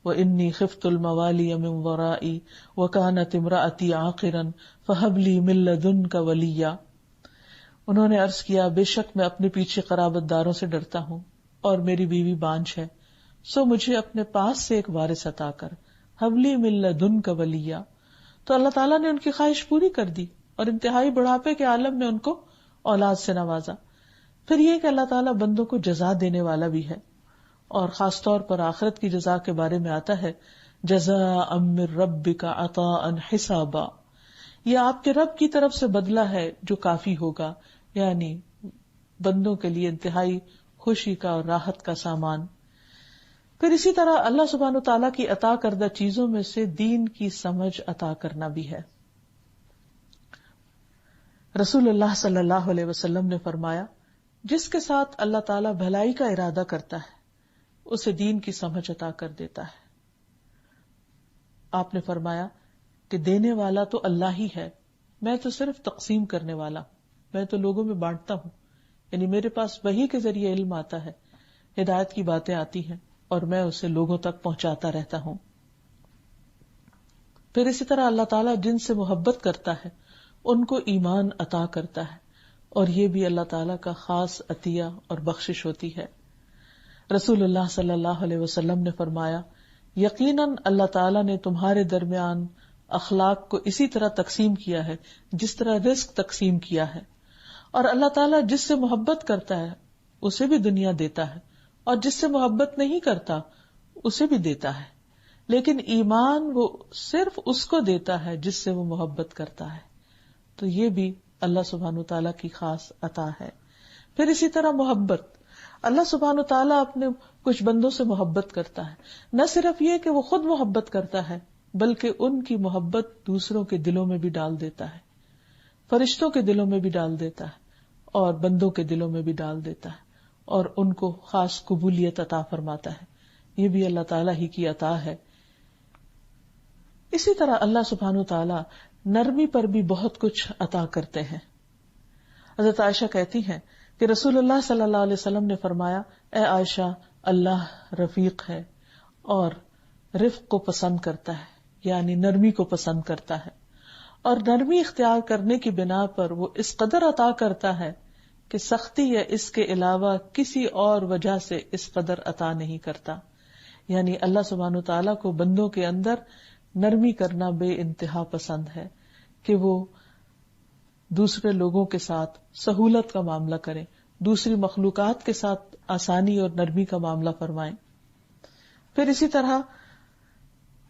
وَإِنِّي خِفْتُ الْمَوَالِيَ مِنْ وَرَائِي وَكَانَتِ امْرَأَتِي عَاقِرًا فَهَبْ لِي مِن لَّدُنْكَ وَلِيًّا. انہوں نے عرض کیا بے شک میں اپنے پیچھے قرابت داروں سے ڈرتا ہوں اور میری بیوی بانجھ ہے، سو مجھے اپنے پاس سے ایک وارث عطا کر. حبلی من لدنک ولیا. تو اللہ تعالیٰ نے ان کی خواہش پوری کر دی اور انتہائی بڑھاپے کے عالم میں ان کو اولاد سے نوازا. پھر یہ کہ اللہ تعالیٰ بندوں کو جزا دینے والا بھی ہے، اور خاص طور پر آخرت کی جزا کے بارے میں آتا ہے جزاء من ربک عطاء حسابا. یہ آپ کے رب کی طرف سے بدلہ ہے جو کافی ہوگا، یعنی بندوں کے لیے انتہائی خوشی کا اور راحت کا سامان. پھر اسی طرح اللہ سبحانہ تعالیٰ کی عطا کردہ چیزوں میں سے دین کی سمجھ عطا کرنا بھی ہے. رسول اللہ صلی اللہ علیہ وسلم نے فرمایا جس کے ساتھ اللہ تعالیٰ بھلائی کا ارادہ کرتا ہے اسے دین کی سمجھ عطا کر دیتا ہے. آپ نے فرمایا کہ دینے والا تو اللہ ہی ہے، میں تو صرف تقسیم کرنے والا، میں تو لوگوں میں بانٹتا ہوں. یعنی میرے پاس وحی کے ذریعے علم آتا ہے، ہدایت کی باتیں آتی ہیں اور میں اسے لوگوں تک پہنچاتا رہتا ہوں. پھر اسی طرح اللہ تعالیٰ جن سے محبت کرتا ہے ان کو ایمان عطا کرتا ہے، اور یہ بھی اللہ تعالیٰ کا خاص عطیہ اور بخشش ہوتی ہے. رسول اللہ صلی اللہ علیہ وسلم نے فرمایا یقیناً اللہ تعالیٰ نے تمہارے درمیان اخلاق کو اسی طرح تقسیم کیا ہے جس طرح رزق تقسیم کیا ہے. اور اللہ تعالیٰ جس سے محبت کرتا ہے اسے بھی دنیا دیتا ہے اور جس سے محبت نہیں کرتا اسے بھی دیتا ہے. لیکن ایمان وہ صرف اس کو دیتا ہے جس سے وہ محبت کرتا ہے. تو یہ بھی اللہ سبحانہ تعالیٰ کی خاص عطا ہے. پھر اسی طرح محبت، اللہ سبحانہ تعالیٰ اپنے کچھ بندوں سے محبت کرتا ہے. نہ صرف یہ کہ وہ خود محبت کرتا ہے بلکہ ان کی محبت دوسروں کے دلوں میں بھی ڈال دیتا ہے، فرشتوں کے دلوں میں بھی ڈال دیتا ہے اور بندوں کے دلوں میں بھی ڈال دیتا ہے اور ان کو خاص قبولیت عطا فرماتا ہے. یہ بھی اللہ تعالیٰ ہی کی عطا ہے. اسی طرح اللہ سبحانہ تعالیٰ نرمی پر بھی بہت کچھ عطا کرتے ہیں. حضرت عائشہ کہتی ہیں کہ رسول اللہ صلی اللہ علیہ وسلم نے فرمایا، اے عائشہ، اللہ رفیق ہے اور رفق کو پسند کرتا ہے، یعنی نرمی کو پسند کرتا ہے، اور نرمی اختیار کرنے کی بنا پر وہ اس قدر عطا کرتا ہے کہ سختی یا اس کے علاوہ کسی اور وجہ سے اس قدر عطا نہیں کرتا. یعنی اللہ سبحانہ تعالیٰ کو بندوں کے اندر نرمی کرنا بے انتہا پسند ہے کہ وہ دوسرے لوگوں کے ساتھ سہولت کا معاملہ کریں، دوسری مخلوقات کے ساتھ آسانی اور نرمی کا معاملہ فرمائیں. پھر اسی طرح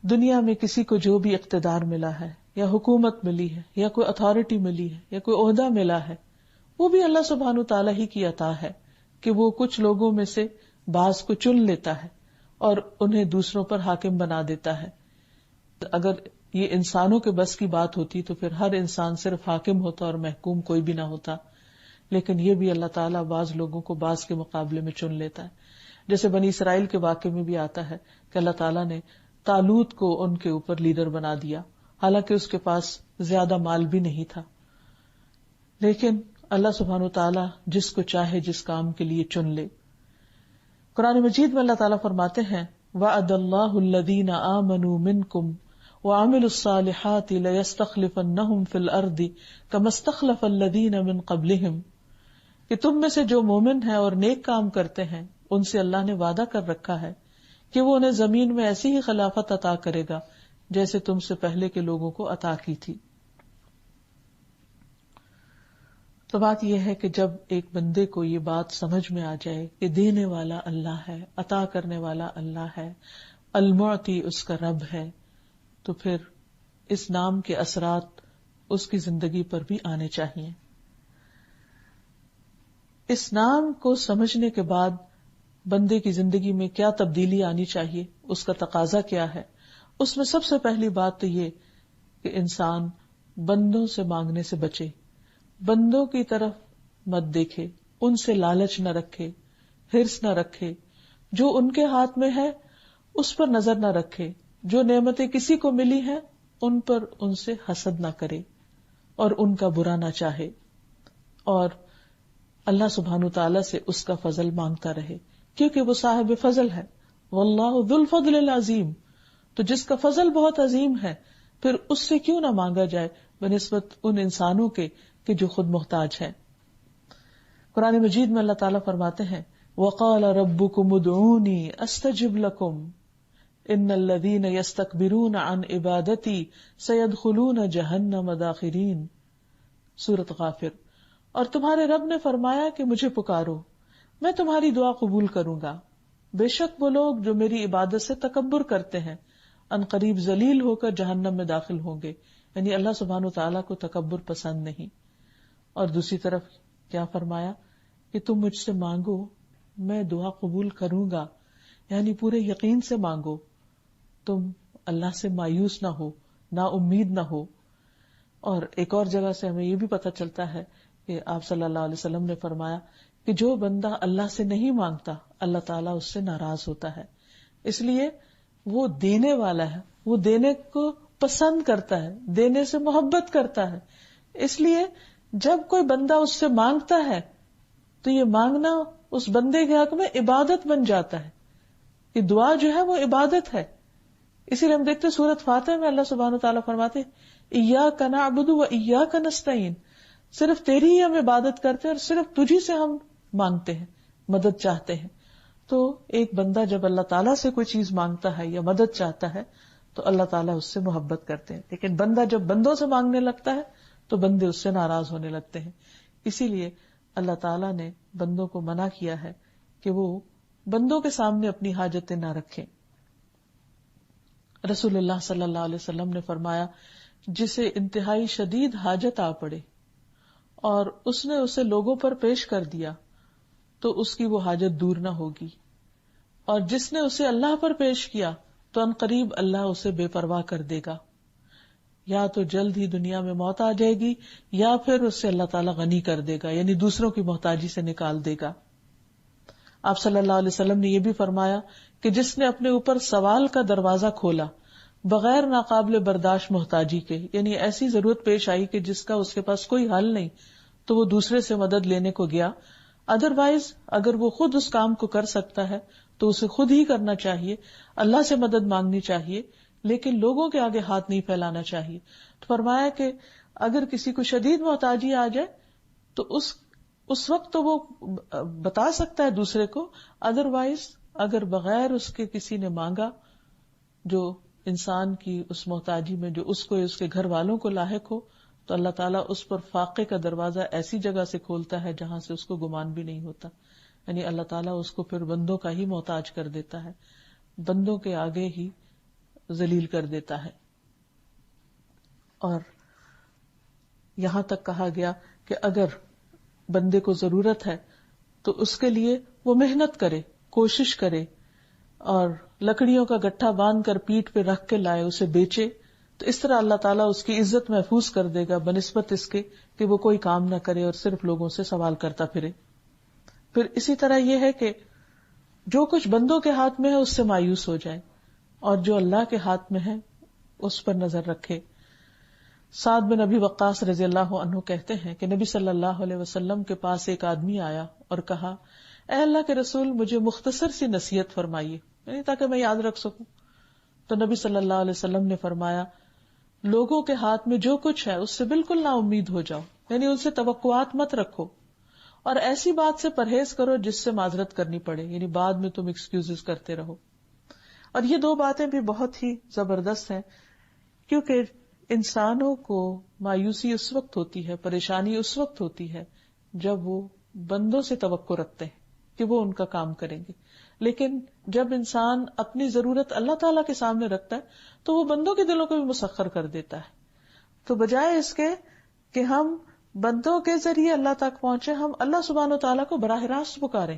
دنیا میں کسی کو جو بھی اقتدار ملا ہے یا حکومت ملی ہے یا کوئی اتھارٹی ملی ہے یا کوئی عہدہ ملا ہے، وہ بھی اللہ سبحانہ تعالیٰ ہی کی عطا ہے کہ وہ کچھ لوگوں میں سے بعض کو چن لیتا ہے اور انہیں دوسروں پر حاکم بنا دیتا ہے. اگر یہ انسانوں کے بس کی بات ہوتی تو پھر ہر انسان صرف حاکم ہوتا اور محکوم کوئی بھی نہ ہوتا، لیکن یہ بھی اللہ تعالیٰ بعض لوگوں کو بعض کے مقابلے میں چن لیتا ہے. جیسے بنی اسرائیل کے واقعے میں بھی آتا ہے کہ اللہ تعالیٰ نے طالوت کو ان کے اوپر لیڈر بنا دیا، حالانکہ اس کے پاس زیادہ مال بھی نہیں تھا. لیکن اللہ سبحانہ تعالیٰ جس کو چاہے جس کام کے لیے چن لے. قرآن مجید میں اللہ تعالیٰ فرماتے ہیں، وعد اللہ الذین آمنوا منکم وعملوا الصالحات ليستخلفنهم في الارض كما استخلف الذین من قبلهم، کہ تم میں سے جو مومن ہیں اور نیک کام کرتے ہیں ان سے اللہ نے وعدہ کر رکھا ہے کہ وہ انہیں زمین میں ایسی ہی خلافت عطا کرے گا جیسے تم سے پہلے کے لوگوں کو عطا کی تھی. تو بات یہ ہے کہ جب ایک بندے کو یہ بات سمجھ میں آ جائے کہ دینے والا اللہ ہے، عطا کرنے والا اللہ ہے، المعطی اس کا رب ہے، تو پھر اس نام کے اثرات اس کی زندگی پر بھی آنے چاہیے. اس نام کو سمجھنے کے بعد بندے کی زندگی میں کیا تبدیلی آنی چاہیے، اس کا تقاضا کیا ہے؟ اس میں سب سے پہلی بات تو یہ کہ انسان بندوں سے مانگنے سے بچے، بندوں کی طرف مت دیکھے، ان سے لالچ نہ رکھے، ہرس نہ رکھے، جو ان کے ہاتھ میں ہے اس پر نظر نہ رکھے، جو نعمتیں کسی کو ملی ہیں ان پر ان سے حسد نہ کرے اور ان کا برا نہ چاہے، اور اللہ سبحانہ تعالیٰ سے اس کا فضل مانگتا رہے، کیونکہ وہ صاحب فضل ہے. واللہ ذو الفضل العظیم. تو جس کا فضل بہت عظیم ہے پھر اس سے کیوں نہ مانگا جائے بنسبت ان انسانوں کے کہ جو خود محتاج ہیں. قرآن مجید میں اللہ تعالیٰ فرماتے ہیں، وَقَالَ رَبُّكُمُ ادْعُونِي أَسْتَجِبْ لَكُمْ إِنَّ الَّذِينَ يَسْتَكْبِرُونَ عَنْ عِبَادَتِي سَيَدْخُلُونَ جَهَنَّمَ دَاخِرِينَ. سورۃ غافر. اور تمہارے رب نے فرمایا کہ مجھے پکارو، میں تمہاری دعا قبول کروں گا. بے شک وہ لوگ جو میری عبادت سے تکبر کرتے ہیں ان قریب ذلیل ہو کر جہنم میں داخل ہوں گے. یعنی اللہ سبحانہ تعالیٰ کو تکبر پسند نہیں. اور دوسری طرف کیا فرمایا کہ تم مجھ سے مانگو میں دعا قبول کروں گا، یعنی پورے یقین سے مانگو، تم اللہ سے مایوس نہ ہو، نا امید نہ ہو. اور ایک اور جگہ سے ہمیں یہ بھی پتہ چلتا ہے کہ آپ صلی اللہ علیہ وسلم نے فرمایا کہ جو بندہ اللہ سے نہیں مانگتا اللہ تعالیٰ اس سے ناراض ہوتا ہے. اس لیے وہ دینے والا ہے، وہ دینے کو پسند کرتا ہے، دینے سے محبت کرتا ہے. اس لیے جب کوئی بندہ اس سے مانگتا ہے تو یہ مانگنا اس بندے کے حق میں عبادت بن جاتا ہے. یہ دعا جو ہے وہ عبادت ہے. اسی لیے ہم دیکھتے سورۃ فاتح میں اللہ سبحانہ تعالیٰ فرماتے ایاک نعبد و ایاک نستعین، صرف تیری ہی ہم عبادت کرتے ہیں اور صرف تجھی سے ہم مانگتے ہیں، مدد چاہتے ہیں. تو ایک بندہ جب اللہ تعالیٰ سے کوئی چیز مانگتا ہے یا مدد چاہتا ہے تو اللہ تعالیٰ اس سے محبت کرتے ہیں. لیکن بندہ جب بندوں سے مانگنے لگتا ہے تو بندے اس سے ناراض ہونے لگتے ہیں. اسی لیے اللہ تعالیٰ نے بندوں کو منع کیا ہے کہ وہ بندوں کے سامنے اپنی حاجتیں نہ رکھیں. رسول اللہ صلی اللہ علیہ وسلم نے فرمایا جسے انتہائی شدید حاجت آ پڑے اور اس نے اسے لوگوں پر پیش کر دیا تو اس کی وہ حاجت دور نہ ہوگی، اور جس نے اسے اللہ پر پیش کیا تو ان قریب اللہ اسے بے پرواہ کر دے گا. یا تو جلد ہی دنیا میں موت آ جائے گی یا پھر اس سے اللہ تعالیٰ غنی کر دے گا، یعنی دوسروں کی محتاجی سے نکال دے گا. آپ صلی اللہ علیہ وسلم نے یہ بھی فرمایا کہ جس نے اپنے اوپر سوال کا دروازہ کھولا بغیر ناقابل برداشت محتاجی کے، یعنی ایسی ضرورت پیش آئی کہ جس کا اس کے پاس کوئی حل نہیں تو وہ دوسرے سے مدد لینے کو گیا. ادروائز اگر وہ خود اس کام کو کر سکتا ہے تو اسے خود ہی کرنا چاہیے، اللہ سے مدد مانگنی چاہیے، لیکن لوگوں کے آگے ہاتھ نہیں پھیلانا چاہیے. تو فرمایا کہ اگر کسی کو شدید محتاجی آ جائے تو اس وقت تو وہ بتا سکتا ہے دوسرے کو، ادروائز اگر بغیر اس کے کسی نے مانگا، جو انسان کی اس محتاجی میں جو اس کو اس کے گھر والوں کو لاحق ہو، تو اللہ تعالیٰ اس پر فاقے کا دروازہ ایسی جگہ سے کھولتا ہے جہاں سے اس کو گمان بھی نہیں ہوتا. یعنی اللہ تعالیٰ اس کو پھر بندوں کا ہی محتاج کر دیتا ہے، بندوں کے آگے ہی ذلیل کر دیتا ہے. اور یہاں تک کہا گیا کہ اگر بندے کو ضرورت ہے تو اس کے لیے وہ محنت کرے، کوشش کرے، اور لکڑیوں کا گٹھا باندھ کر پیٹھ پہ رکھ کے لائے، اسے بیچے، تو اس طرح اللہ تعالیٰ اس کی عزت محفوظ کر دے گا بنسبت اس کے کہ وہ کوئی کام نہ کرے اور صرف لوگوں سے سوال کرتا پھرے. پھر اسی طرح یہ ہے کہ جو کچھ بندوں کے ہاتھ میں ہے اس سے مایوس ہو جائے، اور جو اللہ کے ہاتھ میں ہے اس پر نظر رکھے. سعد بن ابی وقاص رضی اللہ عنہ کہتے ہیں کہ نبی صلی اللہ علیہ وسلم کے پاس ایک آدمی آیا اور کہا، اے اللہ کے رسول، مجھے مختصر سی نصیحت فرمائیے، یعنی تاکہ میں یاد رکھ سکوں. تو نبی صلی اللہ علیہ وسلم نے فرمایا، لوگوں کے ہاتھ میں جو کچھ ہے اس سے بالکل نا امید ہو جاؤ، یعنی ان سے توقعات مت رکھو، اور ایسی بات سے پرہیز کرو جس سے معذرت کرنی پڑے، یعنی بعد میں تم ایکسکیوزز کرتے رہو. اور یہ دو باتیں بھی بہت ہی زبردست ہیں، کیونکہ انسانوں کو مایوسی اس وقت ہوتی ہے، پریشانی اس وقت ہوتی ہے جب وہ بندوں سے توقع رکھتے ہیں کہ وہ ان کا کام کریں گے. لیکن جب انسان اپنی ضرورت اللہ تعالیٰ کے سامنے رکھتا ہے تو وہ بندوں کے دلوں کو بھی مسخر کر دیتا ہے. تو بجائے اس کے کہ ہم بندوں کے ذریعے اللہ تک پہنچے، ہم اللہ سبحانہ و تعالیٰ کو براہ راست پکاریں،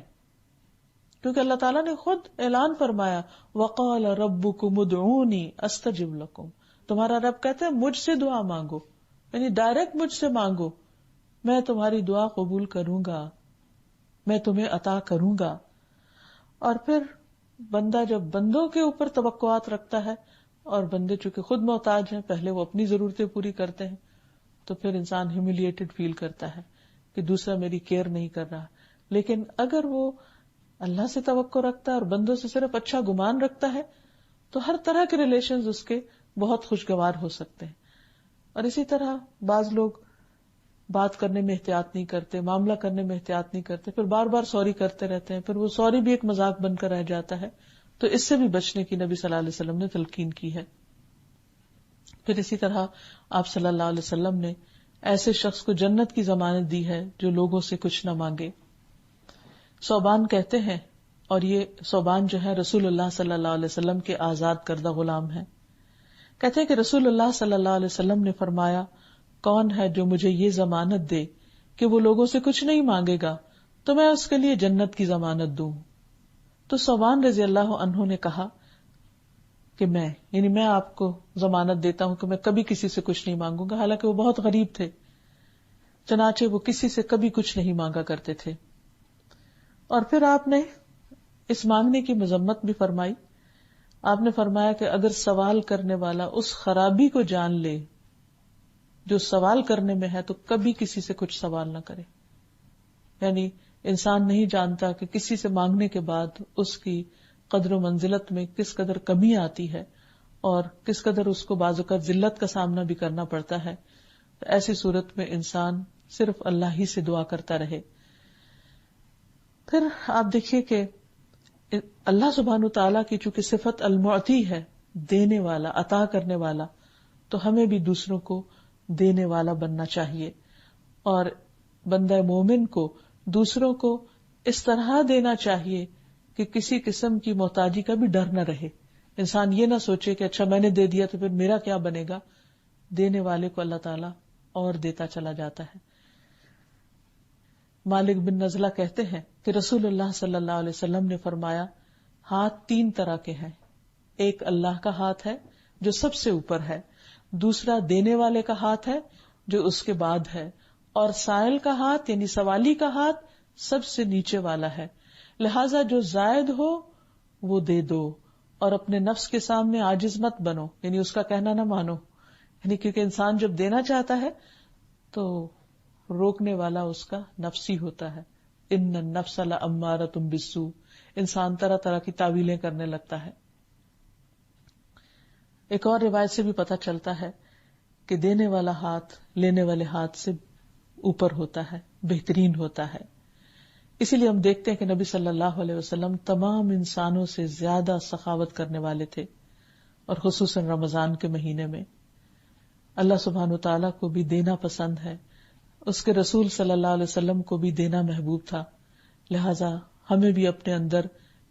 کیونکہ اللہ تعالیٰ نے خود اعلان فرمایا، وَقَالَ رَبُّكُمُ ادْعُونِي أَسْتَجِبْ لَكُمْ، تمہارا رب کہتے ہیں مجھ سے دعا مانگو، یعنی ڈائریکٹ مجھ سے مانگو، میں تمہاری دعا قبول کروں گا، میں تمہیں عطا کروں گا. اور پھر بندہ جب بندوں کے اوپر توقعات رکھتا ہے، اور بندے چونکہ خود محتاج ہیں، پہلے وہ اپنی ضرورتیں پوری کرتے ہیں، تو پھر انسان ہیوملیٹڈ فیل کرتا ہے کہ دوسرا میری کیئر نہیں کر رہا. لیکن اگر وہ اللہ سے توقع رکھتا ہے اور بندوں سے صرف اچھا گمان رکھتا ہے تو ہر طرح کے ریلیشنز اس کے بہت خوشگوار ہو سکتے ہیں. اور اسی طرح بعض لوگ بات کرنے میں احتیاط نہیں کرتے، معاملہ کرنے میں احتیاط نہیں کرتے، پھر بار بار سوری کرتے رہتے ہیں، پھر وہ سوری بھی ایک مذاق بن کر رہ جاتا ہے. تو اس سے بھی بچنے کی نبی صلی اللہ علیہ وسلم نے تلقین کی ہے. پھر اسی طرح آپ صلی اللہ علیہ وسلم نے ایسے شخص کو جنت کی ضمانت دی ہے جو لوگوں سے کچھ نہ مانگے. صوبان کہتے ہیں، اور یہ صوبان جو ہے رسول اللہ صلی اللہ علیہ وسلم کے آزاد کردہ غلام ہیں، کہتے ہیں کہ رسول اللہ صلی اللہ علیہ وسلم نے فرمایا، کون ہے جو مجھے یہ ضمانت دے کہ وہ لوگوں سے کچھ نہیں مانگے گا تو میں اس کے لیے جنت کی ضمانت دوں. تو صوبان رضی اللہ عنہ نے کہا کہ میں آپ کو ضمانت دیتا ہوں کہ میں کبھی کسی سے کچھ نہیں مانگوں گا. حالانکہ وہ بہت غریب تھے، چنانچہ وہ کسی سے کبھی کچھ نہیں مانگا کرتے تھے. اور پھر آپ نے اس مانگنے کی مذمت بھی فرمائی. آپ نے فرمایا کہ اگر سوال کرنے والا اس خرابی کو جان لے جو سوال کرنے میں ہے تو کبھی کسی سے کچھ سوال نہ کرے. یعنی انسان نہیں جانتا کہ کسی سے مانگنے کے بعد اس کی قدر و منزلت میں کس قدر کمی آتی ہے اور کس قدر اس کو بعض اوقات ذلت کا سامنا بھی کرنا پڑتا ہے. ایسی صورت میں انسان صرف اللہ ہی سے دعا کرتا رہے. پھر آپ دیکھیے کہ اللہ سبحانہ تعالیٰ کی چونکہ صفت المعطی ہے، دینے والا، عطا کرنے والا، تو ہمیں بھی دوسروں کو دینے والا بننا چاہیے، اور بندہ مومن کو دوسروں کو اس طرح دینا چاہیے کہ کسی قسم کی محتاجی کا بھی ڈر نہ رہے. انسان یہ نہ سوچے کہ اچھا میں نے دے دیا تو پھر میرا کیا بنے گا. دینے والے کو اللہ تعالیٰ اور دیتا چلا جاتا ہے. مالک بن نزلہ کہتے ہیں کہ رسول اللہ صلی اللہ علیہ وسلم نے فرمایا ہاتھ 3 طرح کے ہیں. ایک اللہ کا ہاتھ ہے جو سب سے اوپر ہے، دوسرا دینے والے کا ہاتھ ہے جو اس کے بعد ہے، اور سائل کا ہاتھ یعنی سوالی کا ہاتھ سب سے نیچے والا ہے. لہذا جو زائد ہو وہ دے دو، اور اپنے نفس کے سامنے عاجز مت بنو، یعنی اس کا کہنا نہ مانو. یعنی کیونکہ انسان جب دینا چاہتا ہے تو روکنے والا اس کا نفس ہی ہوتا ہے. ان النفس لامارۃ بالسوء، انسان طرح طرح کی تعویلیں کرنے لگتا ہے. ایک اور روایت سے بھی پتہ چلتا ہے کہ دینے والا ہاتھ لینے والے ہاتھ سے اوپر ہوتا ہے، بہترین ہوتا ہے. اسی لیے ہم دیکھتے ہیں کہ نبی صلی اللہ علیہ وسلم تمام انسانوں سے زیادہ سخاوت کرنے والے تھے، اور خصوصاً رمضان کے مہینے میں. اللہ سبحانہ وتعالیٰ کو بھی دینا پسند ہے، اس کے رسول صلی اللہ علیہ وسلم کو بھی دینا محبوب تھا. لہذا ہمیں بھی اپنے اندر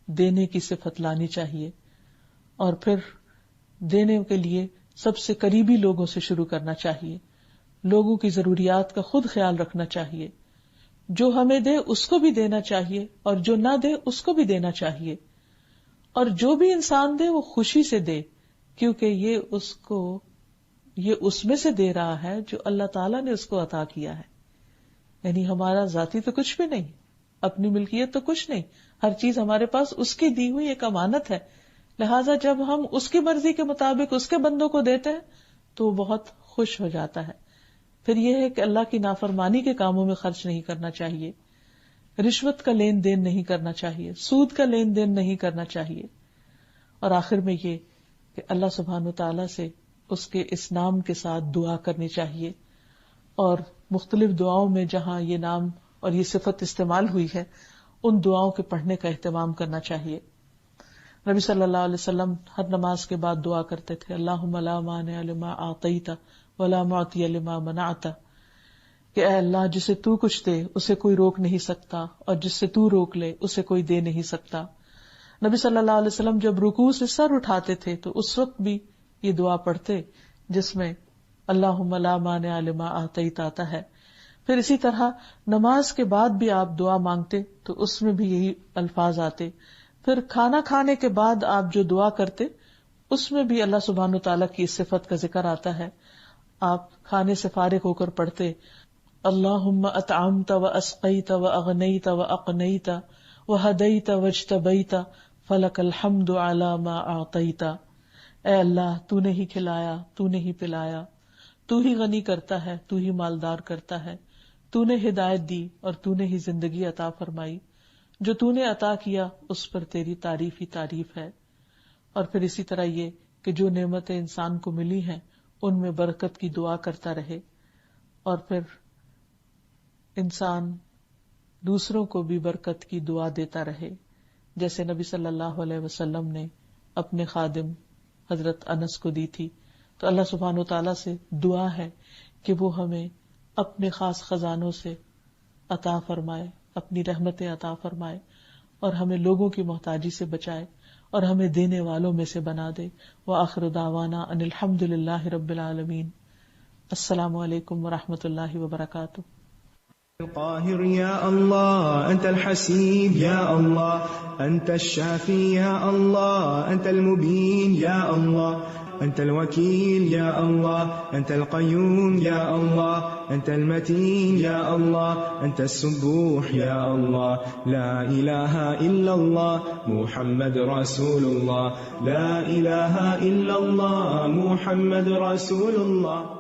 دینے کی صفت لانی چاہیے، اور پھر دینے کے لیے سب سے قریبی لوگوں سے شروع کرنا چاہیے. لوگوں کی ضروریات کا خود خیال رکھنا چاہیے. جو ہمیں دے اس کو بھی دینا چاہیے، اور جو نہ دے اس کو بھی دینا چاہیے. اور جو بھی انسان دے وہ خوشی سے دے، کیونکہ یہ اس میں سے دے رہا ہے جو اللہ تعالیٰ نے اس کو عطا کیا ہے. یعنی ہمارا ذاتی تو کچھ بھی نہیں، اپنی ملکیت تو کچھ نہیں، ہر چیز ہمارے پاس اس کی دی ہوئی ایک امانت ہے. لہٰذا جب ہم اس کی مرضی کے مطابق اس کے بندوں کو دیتے ہیں تو وہ بہت خوش ہو جاتا ہے. پھر یہ ہے کہ اللہ کی نافرمانی کے کاموں میں خرچ نہیں کرنا چاہیے، رشوت کا لین دین نہیں کرنا چاہیے، سود کا لین دین نہیں کرنا چاہیے. اور آخر میں یہ کہ اللہ سبحانہ وتعالیٰ سے اس کے اس نام کے ساتھ دعا کرنی چاہیے، اور مختلف دعاؤں میں جہاں یہ نام اور یہ صفت استعمال ہوئی ہے ان دعاؤں کے پڑھنے کا اہتمام کرنا چاہیے. نبی صلی اللہ علیہ وسلم ہر نماز کے بعد دعا کرتے تھے، اللہم لا مانع لما اعطیت ولا معطی لما منعت، کہ اے اللہ جسے تو کچھ دے اسے کوئی روک نہیں سکتا، اور جس سے تو روک لے اسے کوئی دے نہیں سکتا. نبی صلی اللہ علیہ وسلم جب رکوع سے سر اٹھاتے تھے تو اس وقت بھی یہ دعا پڑھتے جس میں اللہم لا مانع لما اعطیت آتا ہے. پھر اسی طرح نماز کے بعد بھی آپ دعا مانگتے تو اس میں بھی یہی الفاظ آتے. پھر کھانا کھانے کے بعد آپ جو دعا کرتے اس میں بھی اللہ سبحانہ وتعالیٰ کی اس صفت کا ذکر آتا ہے. آپ کھانے سے فارغ ہو کر پڑھتے اللہم اطعمت و اسقیت و اغنیت و اقنیت و ہدیت و اجتبیت فلک الحمد علی ما اعطیت. اے اللہ تو نے ہی کھلایا، تو نے ہی پلایا، تو ہی غنی کرتا ہے، تو ہی مالدار کرتا ہے، تو نے ہدایت دی اور تو نے ہی زندگی عطا فرمائی. جو تو نے عطا کیا اس پر تیری تعریف ہی تعریف ہے. اور پھر اسی طرح یہ کہ جو نعمتیں انسان کو ملی ہیں ان میں برکت کی دعا کرتا رہے، اور پھر انسان دوسروں کو بھی برکت کی دعا دیتا رہے، جیسے نبی صلی اللہ علیہ وسلم نے اپنے خادم حضرت انس کو دی تھی. تو اللہ سبحانہ وتعالیٰ سے دعا ہے کہ وہ ہمیں اپنے خاص خزانوں سے عطا فرمائے، اپنی رحمتیں عطا فرمائے، اور ہمیں لوگوں کی محتاجی سے بچائے، اور ہمیں دینے والوں میں سے بنا دے. وآخر دعوانا ان الحمد للہ رب العالمین. السلام علیکم ورحمۃ اللہ وبرکاتہ. القاهر يا الله أنت الحسيب يا الله أنت الشافي يا الله أنت المبين يا الله أنت الوكيل يا الله أنت القيوم يا الله أنت المتين يا الله أنت السبوح يا الله لا إله إلا الله محمد رسول الله لا إله إلا الله محمد رسول الله.